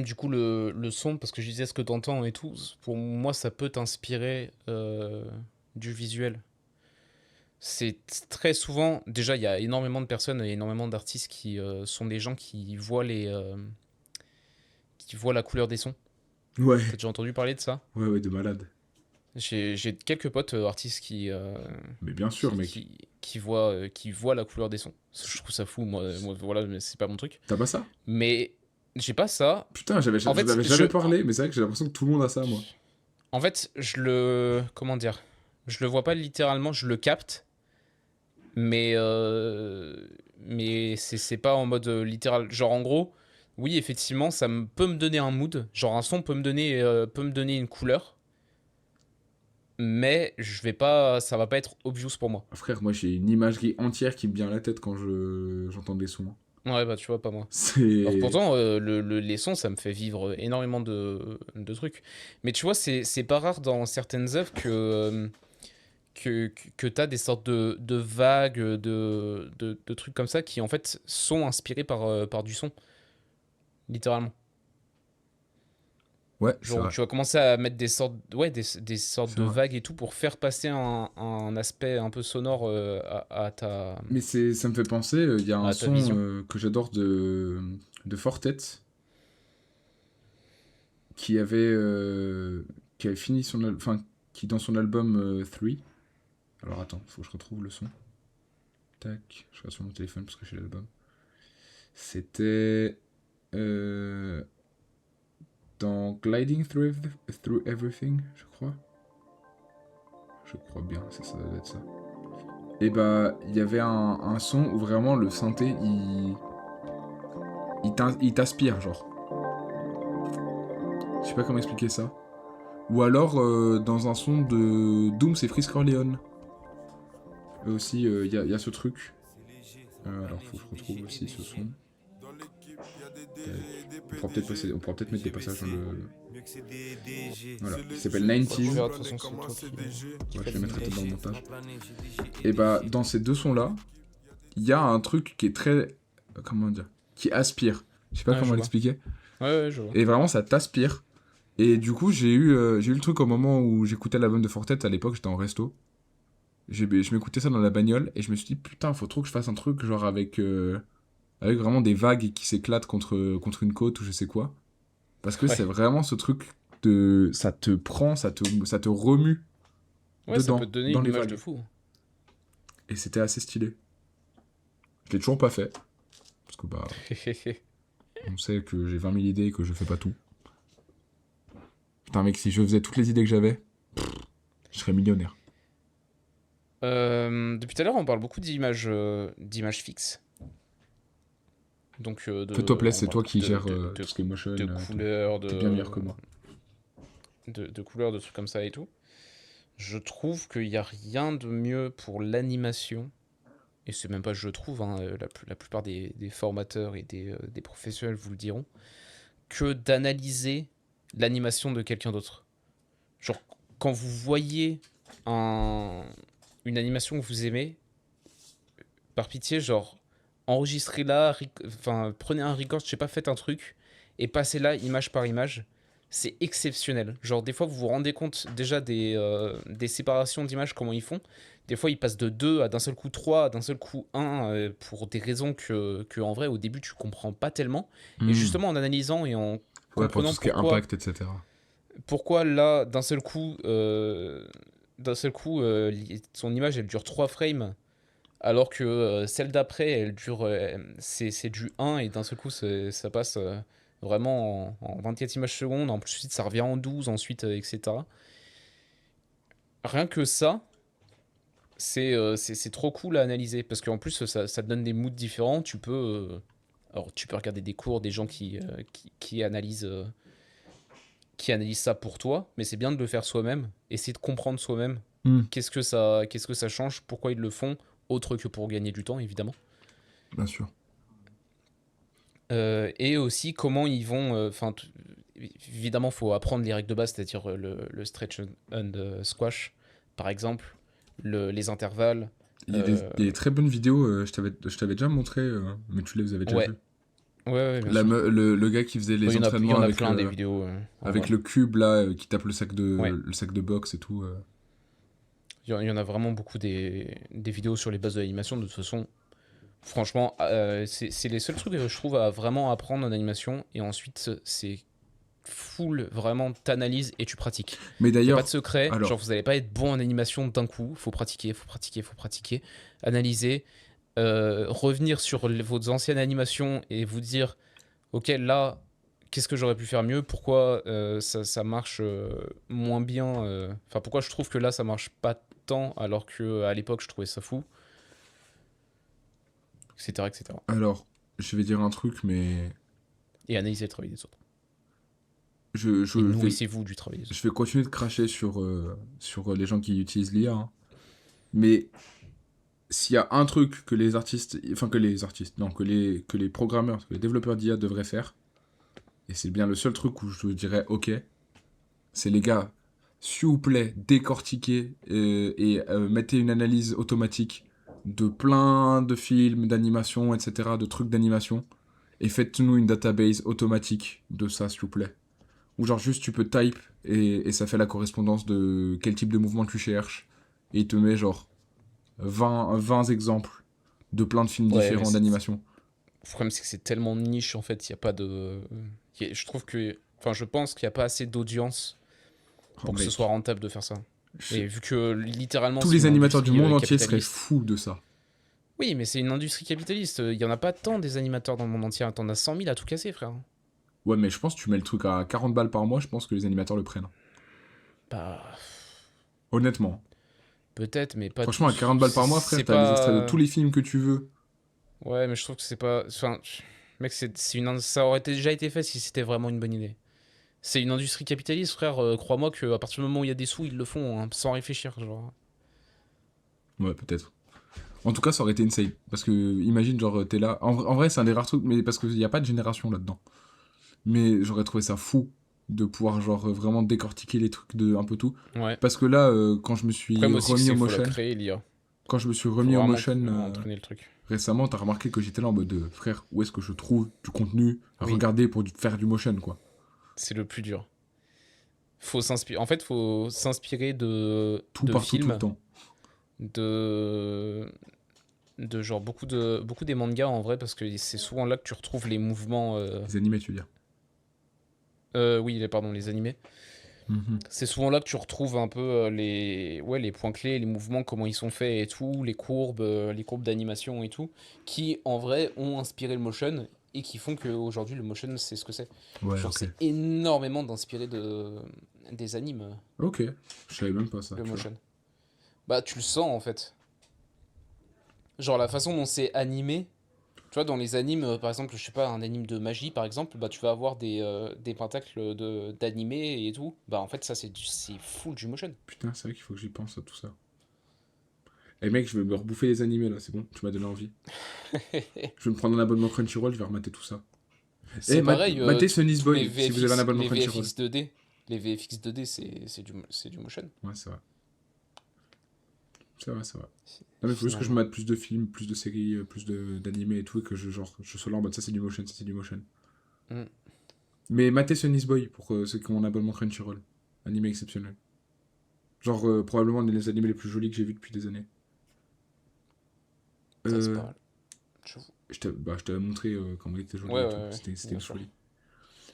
du coup, le son, parce que je disais ce que t'entends et tout, pour moi, ça peut t'inspirer du visuel. C'est très souvent, déjà, il y a énormément de personnes et énormément d'artistes qui sont des gens qui voient qui voient la couleur des sons. Ouais, T'as déjà entendu parler de ça? ouais, de malade. J'ai quelques potes artistes Mais bien sûr, mec. qui voient la couleur des sons. Je trouve ça fou, moi voilà, mais c'est pas mon truc. T'as pas ça? Mais j'ai pas ça. Putain, En je fait, l'avais jamais parlé, mais c'est vrai que j'ai l'impression que tout le monde a ça, moi. en fait, comment dire? Je le vois pas littéralement, je le capte, mais c'est pas en mode littéral. Genre en gros, oui, effectivement, peut me donner un mood. Genre un son peut me donner une couleur, mais ça va pas être obvious pour moi. Ah, frère, moi j'ai une imagerie entière qui me vient à la tête quand j'entends des sons. Ouais, bah tu vois, pas moi. Alors C'est. pourtant, les sons, ça me fait vivre énormément de trucs. Mais tu vois, c'est pas rare dans certaines œuvres que t'as des sortes de vagues, de trucs comme ça qui en fait sont inspirés par du son, littéralement. Ouais, c'est Genre vrai. tu vas commencer à mettre des sortes C'est de vrai. vagues et tout pour faire passer un aspect un peu sonore Mais ça me fait penser, il y a un à ta son vision. que j'adore de Fortet qui avait, qui avait fini enfin, qui dans son album 3. Alors attends, faut que je retrouve le son. Tac, je regarde sur mon téléphone parce que j'ai l'album. C'était euh, dans Gliding Through Everything, je crois. Je crois bien, ça doit être ça. Et bah, il y avait un son où vraiment le synthé, il t'aspire, genre. Je sais pas comment expliquer ça. Ou alors, dans un son de Doom, c'est Frisk Corleone. Eux aussi, il y a ce truc. Alors, faut que je retrouve aussi ce son. Tac. On pourra peut-être mettre des passages dans le. Voilà, il s'appelle Bah, tu 90s. verras, de toute façon, c'est toi qui Ouais, je fais le le mettrai peut-être dans le mix. montage. Et bah, dans ces deux sons-là, il y a un truc qui est très. Comment dire? Qui aspire. Je sais pas Ouais, comment je vois. l'expliquer. Ouais, je vois. Et vraiment, ça t'aspire. Et du coup, j'ai eu le truc au moment où j'écoutais l'album de Fortet. À l'époque, j'étais en resto. Je m'écoutais ça dans la bagnole. Et je me suis dit, putain, faut trop que je fasse un truc genre avec vraiment des vagues qui s'éclatent contre une côte ou je sais quoi. Parce que c'est Ouais. vraiment ce truc de. Ça te prend, ça te remue Ouais, ça peut te dedans, donner dans une les image de vagues. fou. Et c'était assez stylé. Je l'ai toujours pas fait. Parce que bah, on sait que j'ai 20 000 idées et que je fais pas tout. Putain, mec, si je faisais toutes les idées que j'avais, je serais millionnaire. Depuis tout à l'heure, on parle beaucoup d'images fixes. Donc, Fais-toi plaisir, on c'est parle toi beaucoup qui gères tout ce qui est motion de et tout. couleurs, T'es bien meilleur que moi. de couleurs, de trucs comme ça et tout. Je trouve qu'il n'y a rien de mieux pour l'animation. Et c'est même pas je trouve, hein, la plupart des formateurs et des professionnels vous le diront, que d'analyser l'animation de quelqu'un d'autre. Genre, quand vous voyez un, une animation que vous aimez, par pitié, genre, enregistrez-la, enfin, prenez un record, je sais pas, faites un truc, et passez-la image par image. C'est exceptionnel. Genre, des fois, vous vous rendez compte déjà des séparations d'images, comment ils font. Des fois, ils passent de 2 à d'un seul coup 3, à d'un seul coup 1, pour des raisons en vrai, au début, tu comprends pas tellement. Et Hmm. justement, en analysant et en Ouais, pour tout comprenant ce qui est impact, etc. pourquoi là, son image, elle dure 3 frames, alors que celle d'après, c'est du 1 et d'un seul coup, ça passe vraiment en 24 images secondes. Ensuite, ça revient en 12, ensuite, etc. Rien que ça, c'est trop cool à analyser parce qu'en plus, ça te donne des moods différents. Alors, tu peux regarder des cours, des gens qui analysent ça pour toi, mais c'est bien de le faire soi-même, essayer de comprendre soi-même Hmm. qu'est-ce que ça change, pourquoi ils le font, autre que pour gagner du temps, évidemment. Bien sûr. Et aussi comment ils vont. Enfin, évidemment, il faut apprendre les règles de base, c'est-à-dire le stretch and squash, par exemple, les intervalles. Il y a des très bonnes vidéos, je t'avais déjà montré, mais tu les avais déjà Ouais, vues. ouais, bien sûr. Le gars qui faisait Bah, les il y entraînements en a plein des vidéos, en avec vrai. le cube là, qui tape Ouais, le sac de boxe et tout. il y en a vraiment beaucoup des vidéos sur les bases de l'animation. De toute façon, franchement, c'est les seuls trucs que je trouve à vraiment apprendre en animation. Et ensuite, c'est full, vraiment, t'analyses et tu pratiques. Mais Y a pas de d'ailleurs, secret, alors, genre vous allez pas être bon en animation d'un coup, faut pratiquer, faut pratiquer, faut pratiquer, analyser, revenir sur vos anciennes animations et vous dire, ok, là, qu'est-ce que j'aurais pu faire mieux, pourquoi ça marche moins bien, enfin pourquoi je trouve que là ça marche pas tant alors que à l'époque je trouvais ça fou, etc., etc. alors, je vais dire un truc, mais Et analyser le travail des autres. je Et vais, nourrissez-vous du travail des je autres. vais continuer de cracher sur les gens qui utilisent l'IA, hein. Mais s'il y a un truc que les artistes, enfin que les artistes, non, que les programmeurs, que les développeurs d'IA devraient faire, et c'est bien le seul truc où je dirais ok, c'est les gars, s'il vous plaît, décortiquez et mettez une analyse automatique de plein de films, d'animation, etc., de trucs d'animation, et faites-nous une database automatique de ça, s'il vous plaît. Ou genre juste tu peux type et ça fait la correspondance de quel type de mouvement tu cherches, et il te met genre 20 exemples de plein de films Ouais, mais différents le d'animation. problème c'est que c'est tellement niche en fait, il y a pas de... Je trouve que... Enfin je pense qu'il n'y a pas assez d'audience Oh pour que ce soit mec, rentable de faire ça. je- Et vu que littéralement tous c'est les une animateurs du industrie monde entier seraient capitaliste. fous de ça. Oui, mais c'est une industrie capitaliste. Il y en a pas tant des animateurs dans le monde entier. T'en as 100 000 à tout casser, frère. Ouais, mais je pense que tu mets le truc à 40 balles par mois, je pense que les animateurs le prennent. Bah, Honnêtement. peut-être, mais pas Franchement, à tous. 40 balles par mois, frère, C'est t'as les extraits de tous pas. les films que tu veux. Ouais, mais je trouve que c'est pas. Enfin, mec, ça aurait déjà été fait si c'était vraiment une bonne idée. C'est une industrie capitaliste, frère. Crois-moi qu'à partir du moment où il y a des sous, ils le font, hein, sans réfléchir. Genre. Ouais, peut-être. En tout cas, ça aurait été insane. Parce que, imagine, genre, t'es là. En vrai, c'est un des rares trucs, mais parce qu'il n'y a pas de génération là-dedans. Mais j'aurais trouvé ça fou de pouvoir, genre, vraiment décortiquer les trucs de un peu tout. Ouais. Parce que là, quand je me Le suis problème aussi, remis au c'est qu'il faut la motion, créer, l'IA. quand je me suis Faut remis au vraiment motion entraîner le truc. récemment, t'as remarqué que j'étais là en mode de frère, où est-ce que je trouve du contenu à Oui, regarder pour faire du motion, quoi. c'est le plus dur. Faut s'inspirer. En fait, faut s'inspirer Tout de partout, tout le films, temps. de genre beaucoup des mangas en vrai parce que c'est souvent là que tu retrouves les mouvements Les animés, tu veux dire. oui pardon les animés, Mhm. c'est souvent là que tu retrouves un peu les points clés, les mouvements, comment ils sont faits et tout, les courbes d'animation et tout, qui en vrai ont inspiré le motion et qui font qu'aujourd'hui le motion c'est ce que c'est. Ouais, Genre ok. c'est énormément d'inspiré des animes, Ok. Je savais même pas ça, le tu vois. motion. Bah tu le sens en fait, genre la façon dont c'est animé. Tu vois, dans les animes, par exemple, je sais pas, un anime de magie, par exemple, bah tu vas avoir des pentacles d'animé et tout. Bah en fait, ça, c'est full du motion. Putain, c'est vrai qu'il faut que j'y pense à tout ça. Eh mec, je vais me rebouffer les animés là, c'est bon, tu m'as donné envie. Je vais me prendre un abonnement Crunchyroll, je vais remater tout ça. C'est Eh, pareil, matez Sunny's tous Boy, si vous avez un abonnement les Crunchyroll. VFX 2D. Les VFX 2D, c'est du motion, Ouais, c'est vrai. C'est vrai, c'est vrai. Non, mais il faut juste que je me finalement. mate plus de films, plus de séries, plus d'animés et tout, et que je sois là en mode ça c'est du motion, ça c'est du motion. Mm. Mais matez Sunny's Boy pour ceux qui ont un abonnement Crunchyroll. Animé exceptionnel. Genre, probablement un des animés les plus jolis que j'ai vu depuis des années. Ça, c'est Euh, pas mal. J'avoue. je t'avais montré comment il était joli Ouais, et ouais, tout. ouais, C'était bien une sûr. folie.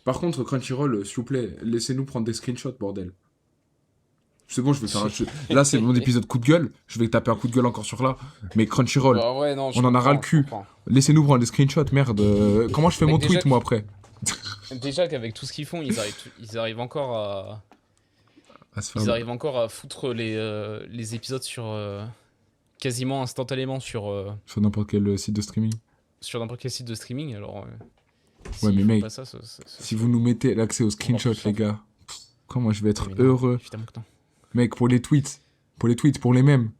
Par contre, Crunchyroll, s'il vous plaît, laissez-nous prendre des screenshots, bordel. C'est bon, je vais faire. Là, c'est mon épisode coup de gueule. Je vais taper un coup de gueule encore sur là. Mais Crunchyroll, Bah ouais, non, on en a ras le je cul. comprends. Laissez-nous prendre des screenshots, merde. Comment je fais Mec, mon tweet, moi, après? déjà qu'avec tout ce qu'ils font, ils arrivent encore à... À se faire. Ils arrivent encore à foutre les épisodes quasiment instantanément Sur n'importe quel site de streaming. sur n'importe quel site de streaming. Alors, Ouais, s'ils mais font mec, pas ça, si vous nous mettez l'accès aux encore plus screenshots, les fort. gars, comment je vais Ouais, être mais non, heureux. évidemment que non. Mec, pour les tweets. Pour les mèmes.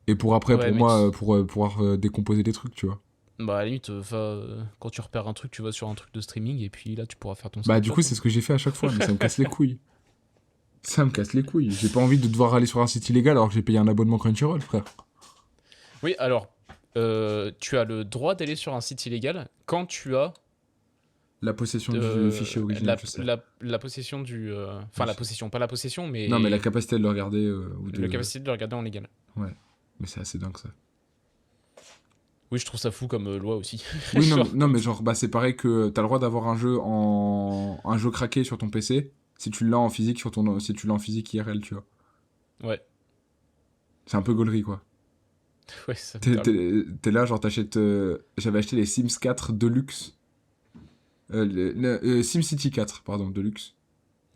Et pour après, Ouais, pour mais moi, pour pouvoir décomposer des trucs, tu vois. bah, à la limite, quand tu repères un truc, tu vas sur un truc de streaming et puis là, tu pourras faire ton Bah, du screenshot, coup, hein. c'est ce que j'ai fait à chaque fois, mais ça me casse les couilles. Ça me casse les couilles. J'ai pas envie de devoir aller sur un site illégal alors que j'ai payé un abonnement Crunchyroll, frère. Oui, alors, tu as le droit d'aller sur un site illégal quand tu as La possession du fichier original, je sais. la possession du... Enfin, Je la sais. possession, pas la possession, Non, mais la mais capacité de le regarder ou la de. capacité de le regarder en légal. Ouais. Mais c'est assez dingue ça. Oui, je trouve ça fou comme loi aussi. Oui, non, Genre, non, mais genre, bah, c'est pareil que t'as le droit d'avoir un jeu craqué sur ton PC si tu l'as en physique si tu l'as en physique IRL, tu vois. ouais, C'est un peu gaulerie, quoi. ouais, ça me T'es, parle. t'es là, genre, t'achètes. J'avais acheté les Sims 4 Deluxe. SimCity 4, pardon, Deluxe.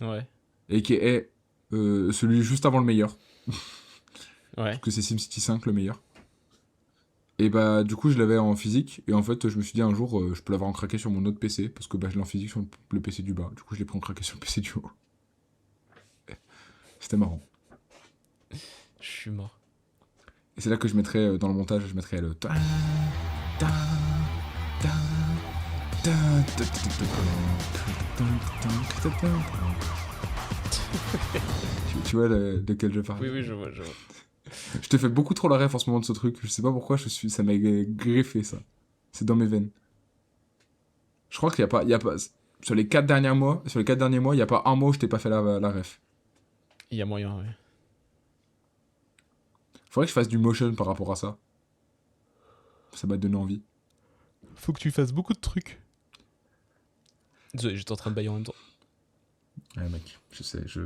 Ouais, Et qui est celui juste avant le meilleur. Parce ouais. que c'est SimCity 5 le meilleur. Et bah, du coup, je l'avais en physique. Et en fait, je me suis dit un jour, je peux l'avoir en craqué sur mon autre PC. Parce que bah, je l'ai en physique sur le PC du bas. Du coup, je l'ai pris en craqué sur le PC du haut. C'était marrant. Je suis mort. Et c'est là que je mettrais dans le montage, je mettrais le. Ta- ta- ta- ta- ta- ta- ta- ta- tu vois de quel je parle. Oui, oui, je vois, je vois. Je te fais beaucoup trop la ref en ce moment de ce truc. Je sais pas pourquoi, ça m'a greffé ça. C'est dans mes veines. Je crois qu'il y a pas. Sur les 4 derniers mois, il y a pas un mois où je t'ai pas fait la ref. Il y a moyen, ouais. Faudrait que je fasse du motion par rapport à ça. Ça m'a donné envie. Faut que tu fasses beaucoup de trucs. Désolé, j'étais en train de bailler en même temps. Ouais, mec, je sais, je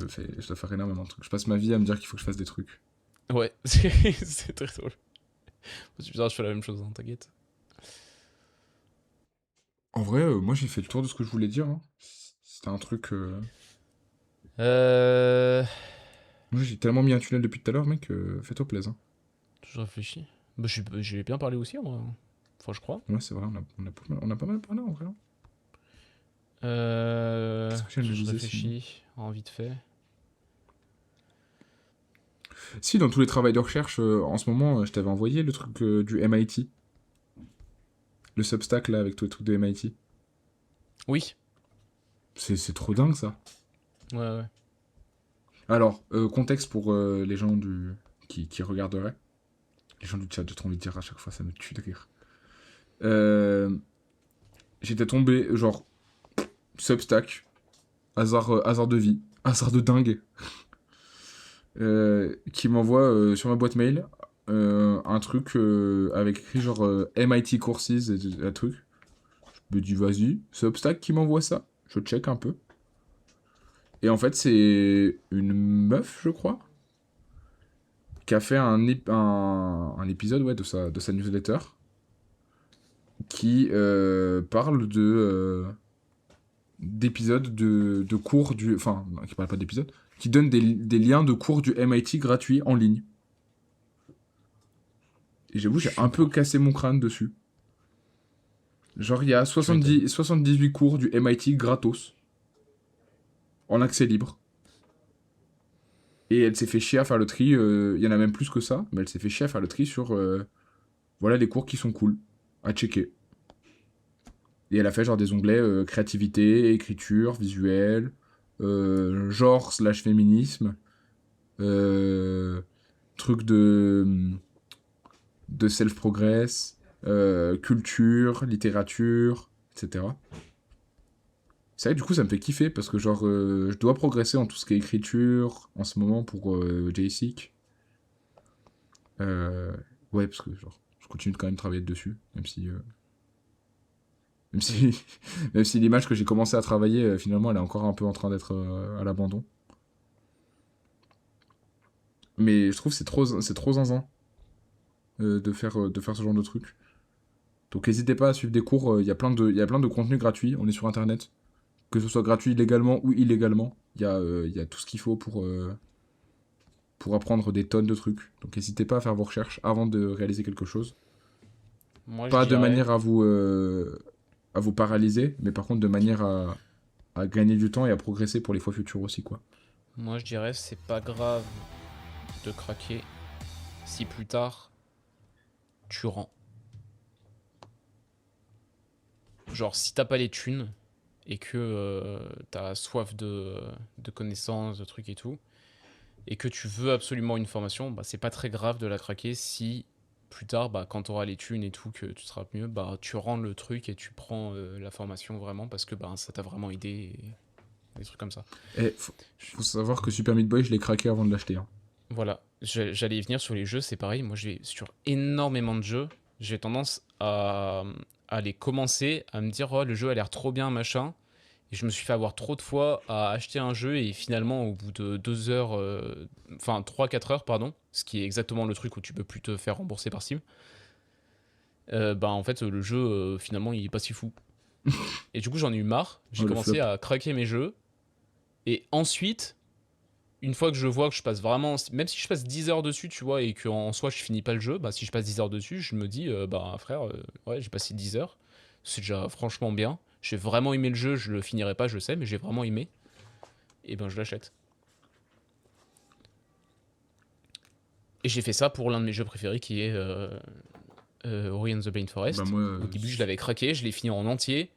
dois faire énormément de trucs. Je passe ma vie à me dire qu'il faut que je fasse des trucs. Ouais, c'est très drôle. C'est bizarre, je fais la même chose, hein, t'inquiète. En vrai, moi j'ai fait le tour de ce que je voulais dire, hein. C'était un truc. Euh... Moi j'ai tellement mis un tunnel depuis tout à l'heure, mec, fais-toi plaisir. Je réfléchis. Bah, j'ai bien parlé aussi, moi. Enfin, je crois. Ouais, c'est vrai, on a pas mal parlé en vrai, hein. Qu'est-ce que je viens de Je viser sinon? réfléchis en vite fait. Si, dans tous les travails de recherche, en ce moment, je t'avais envoyé le truc du MIT. Le Substack là, avec tous les trucs de MIT. Oui. C'est trop dingue ça. Ouais, ouais. Alors, contexte pour les gens qui regarderaient. Les gens du chat, j'ai trop envie de dire à chaque fois, ça me tue de rire. Euh, J'étais tombé, genre, Substack, hasard de vie, hasard de dingue, qui m'envoie sur ma boîte mail un truc avec écrit genre MIT Courses et un truc. Je me dis, vas-y, Substack qui m'envoie ça. Je check un peu. Et en fait, c'est une meuf, je crois, qui a fait un épisode ouais, de sa newsletter qui parle d'épisodes de cours du. Enfin, non, qui parle pas d'épisodes, qui donne des liens de cours du MIT gratuits en ligne. Et j'avoue, Je j'ai suis un peu mort. cassé mon crâne dessus. Genre, il y a Tu m'étonnes. 78 cours du MIT gratos, en accès libre. Et elle s'est fait chier à faire le tri. Il y en a même plus que ça, mais elle s'est fait chier à faire le tri sur voilà les cours qui sont cool à checker. Et elle a fait genre des onglets créativité, écriture, visuel, genre slash féminisme, euh, truc de self-progress, culture, littérature, etc. C'est vrai que du coup ça me fait kiffer parce que genre je dois progresser en tout ce qui est écriture en ce moment pour JSeek. Euh, ouais parce que genre je continue de quand même travailler dessus même si même si l'image que j'ai commencé à travailler finalement elle est encore un peu en train d'être à l'abandon. Mais je trouve que c'est trop zinzin de faire ce genre de truc. Donc n'hésitez pas à suivre des cours, il y a plein de contenus gratuits, on est sur internet. Que ce soit gratuit légalement ou illégalement, il y a tout ce qu'il faut pour apprendre des tonnes de trucs. Donc n'hésitez pas à faire vos recherches avant de réaliser quelque chose. Moi, je Pas de dirais. manière à vous paralyser, mais par contre de manière à gagner du temps et à progresser pour les fois futures aussi, quoi. Moi, je dirais, c'est pas grave de craquer si plus tard tu rends. Genre, si t'as pas les thunes et que t'as soif de connaissances, de trucs et tout, et que tu veux absolument une formation, bah, c'est pas très grave de la craquer si plus tard, bah, quand tu auras les thunes et tout, que tu seras mieux, bah, tu rends le truc et tu prends la formation vraiment parce que bah, ça t'a vraiment aidé et des trucs comme ça. Et faut savoir que Super Meat Boy, je l'ai craqué avant de l'acheter, hein. Voilà, j'allais y venir sur les jeux, c'est pareil. Moi, j'ai sur énormément de jeux, j'ai tendance à les commencer, à me dire oh le jeu a l'air trop bien machin. Et je me suis fait avoir trop de fois à acheter un jeu et finalement au bout de 2 heures, enfin 3-4 heures pardon, ce qui est exactement le truc où tu peux plus te faire rembourser par Steam, bah en fait le jeu finalement il est pas si fou. Et du coup j'en ai eu marre, j'ai Oh, le flop. commencé à craquer mes jeux et ensuite une fois que je vois que je passe vraiment, même si je passe 10 heures dessus tu vois et qu'en soi je finis pas le jeu, bah si je passe 10 heures dessus je me dis bah frère ouais j'ai passé 10 heures, c'est déjà franchement bien, j'ai vraiment aimé le jeu, je le finirai pas je sais mais j'ai vraiment aimé et ben je l'achète. Et j'ai fait ça pour l'un de mes jeux préférés qui est Ori and the Blind Bah Forest. moi, Au début, je l'avais craqué, je l'ai fini en entier.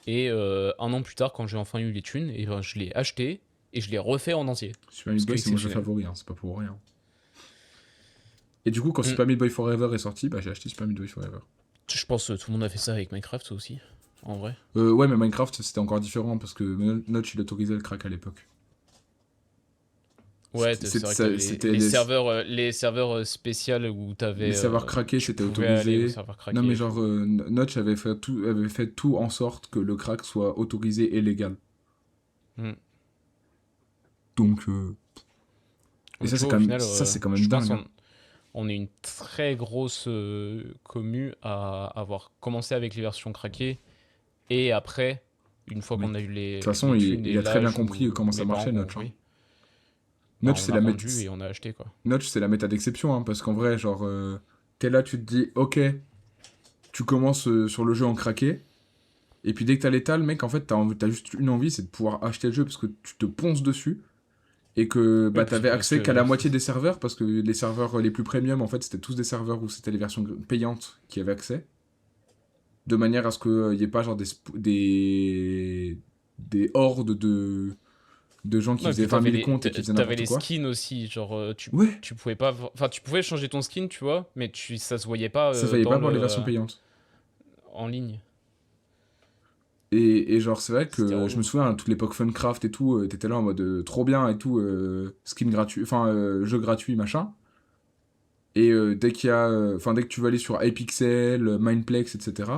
Et un an plus tard, quand j'ai enfin eu les thunes, et ben, je l'ai acheté et je l'ai refait en entier. Super Meat Ce qui est Boy, c'est mon jeu exceptionnel. favori, hein, c'est pas pour rien. Et du coup, quand Mm. Super Meat Boy Forever est sorti, bah j'ai acheté Super Meat Boy Forever. Je pense que tout le monde a fait ça avec Minecraft aussi, en vrai. Ouais, mais Minecraft, c'était encore différent parce que Notch, il autorisait le crack à l'époque. Ouais, c'est vrai que t'avais C'était les serveurs spéciaux où les serveurs craqués, tu c'était pouvais aller au autorisé. serveur Non, craqué mais et genre, tout. Notch avait fait tout en sorte que le crack soit autorisé et légal. Mm. Donc, et Donc, tu vois, au final, ça, c'est quand même je pense dingue, hein. on est une très grosse commu à avoir commencé avec les versions craquées. Et après, une fois Mais de qu'on a eu toute façon, les thunes il et a très bien l'âge compris où comment ça mes parents marchait, ont Notch, hein. compris, bah Notch, on c'est a la vendu et on a acheté quoi. Notch, c'est la méta d'exception, hein, parce qu'en vrai, genre, t'es là, tu te dis, ok, tu commences sur le jeu en craqué, et puis dès que t'as l'étal, mec, en fait, t'as juste une envie, c'est de pouvoir acheter le jeu parce que tu te ponces dessus, et que Oui, bah, puis t'avais parce accès qu'à la que. moitié des serveurs, parce que les serveurs les plus premium, en fait, c'était tous des serveurs où c'était les versions payantes qui avaient accès, de manière à ce qu'il n'y ait pas genre des hordes de gens qui Non, et faisaient puis 20 000 comptes et qui faisaient t'avais n'importe les quoi. skins aussi, genre Ouais, tu pouvais pas. Enfin, tu pouvais changer ton skin, tu vois, mais ça se voyait pas ça fallait dans pas pour les versions payantes. en ligne. Et genre, c'est vrai C'était que je me relou. souviens, à toute l'époque Funcraft et tout, t'étais là en mode trop bien et tout, skin gratuit, enfin, jeu gratuit, machin. Et dès qu'il y a, enfin, dès que tu vas aller sur Hypixel, Mindplex, etc.,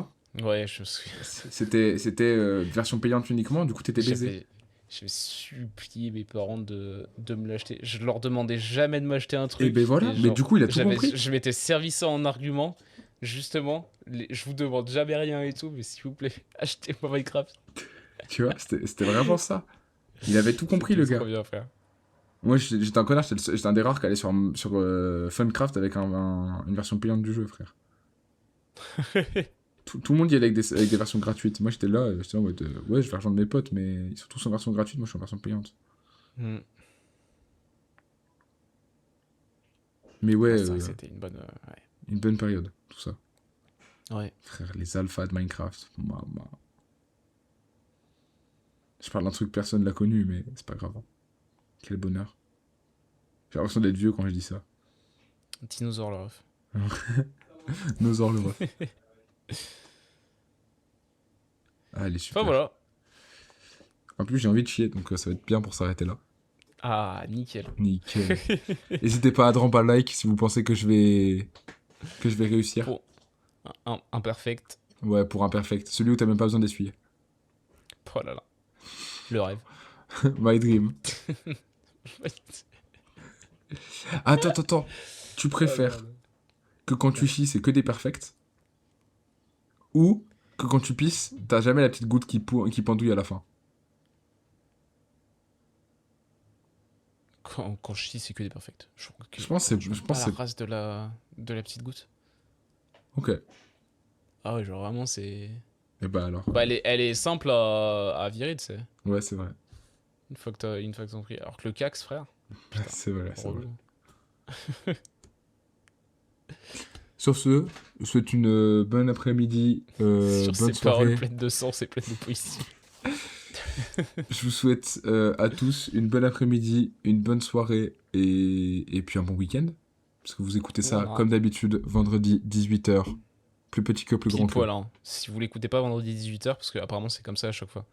Ouais, je me souviens. c'était version payante uniquement, du coup, t'étais baisé. J'avais j'avais supplié mes parents de me l'acheter. Je leur demandais jamais de m'acheter un Et ben truc voilà, et mais du genre coup, il a tout compris. je m'étais servi ça en argument. Justement, je vous demande jamais rien et tout, mais s'il vous plaît, achetez-moi Minecraft. Tu vois, c'était vraiment ça. Il avait tout compris, C'était le trop gars. bien, frère. Moi, j'étais un connard, j'étais un des rares qui allait sur Funcraft avec une version payante du jeu, frère. Tout le monde y allait avec des versions gratuites. Moi, j'étais là en mode, ouais, je vais rejoindre mes potes, mais ils sont tous en version gratuite, moi, je suis en version payante. Hmm. Mais ouais, Ah, c'est vrai que c'était une bonne période, tout ça. ouais. Frère, les alphas de Minecraft. Je parle d'un truc personne l'a connu, mais c'est pas grave, hein. Quel bonheur. J'ai l'impression d'être vieux quand je dis ça. Dinosaure, le ref. Nosor le ref. Ah, elle est Enfin super. voilà. En plus, j'ai envie de chier, donc ça va être bien pour s'arrêter là. Ah, nickel. Nickel. N'hésitez pas à drop un like si vous pensez que je vais réussir. Pour imperfect. Ouais, pour un perfect. Celui où t'as même pas besoin d'essuyer. Oh là là. Le rêve. My dream. Attends. Tu Oh préfères merde. que quand tu chies, c'est que des perfects, ou que quand tu pisses, t'as jamais la petite goutte qui pendouille à la fin? Quand je dis c'est que des perfects. Je vois Je pense pas la que c'est... race de la petite goutte. Ok. Ah ouais, genre vraiment c'est. Et bah alors. Bah elle est simple à virer, tu sais. Ouais, c'est vrai. Une fois que t'as pris. Alors que le cax, frère, putain, C'est vrai, c'est vrai. relou. Sur ce, je vous souhaite une bonne après-midi, Sur bonne ces paroles soirée. pleines de sens et pleines de poésie. Je vous souhaite à tous une bonne après-midi, une bonne soirée et puis un bon week-end. Parce que vous écoutez ça, Voilà. comme d'habitude, vendredi 18h. Plus petit que, plus Pile grand que. poil, hein. Si vous l'écoutez pas vendredi 18h, parce que apparemment c'est comme ça à chaque fois,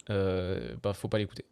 bah faut pas l'écouter.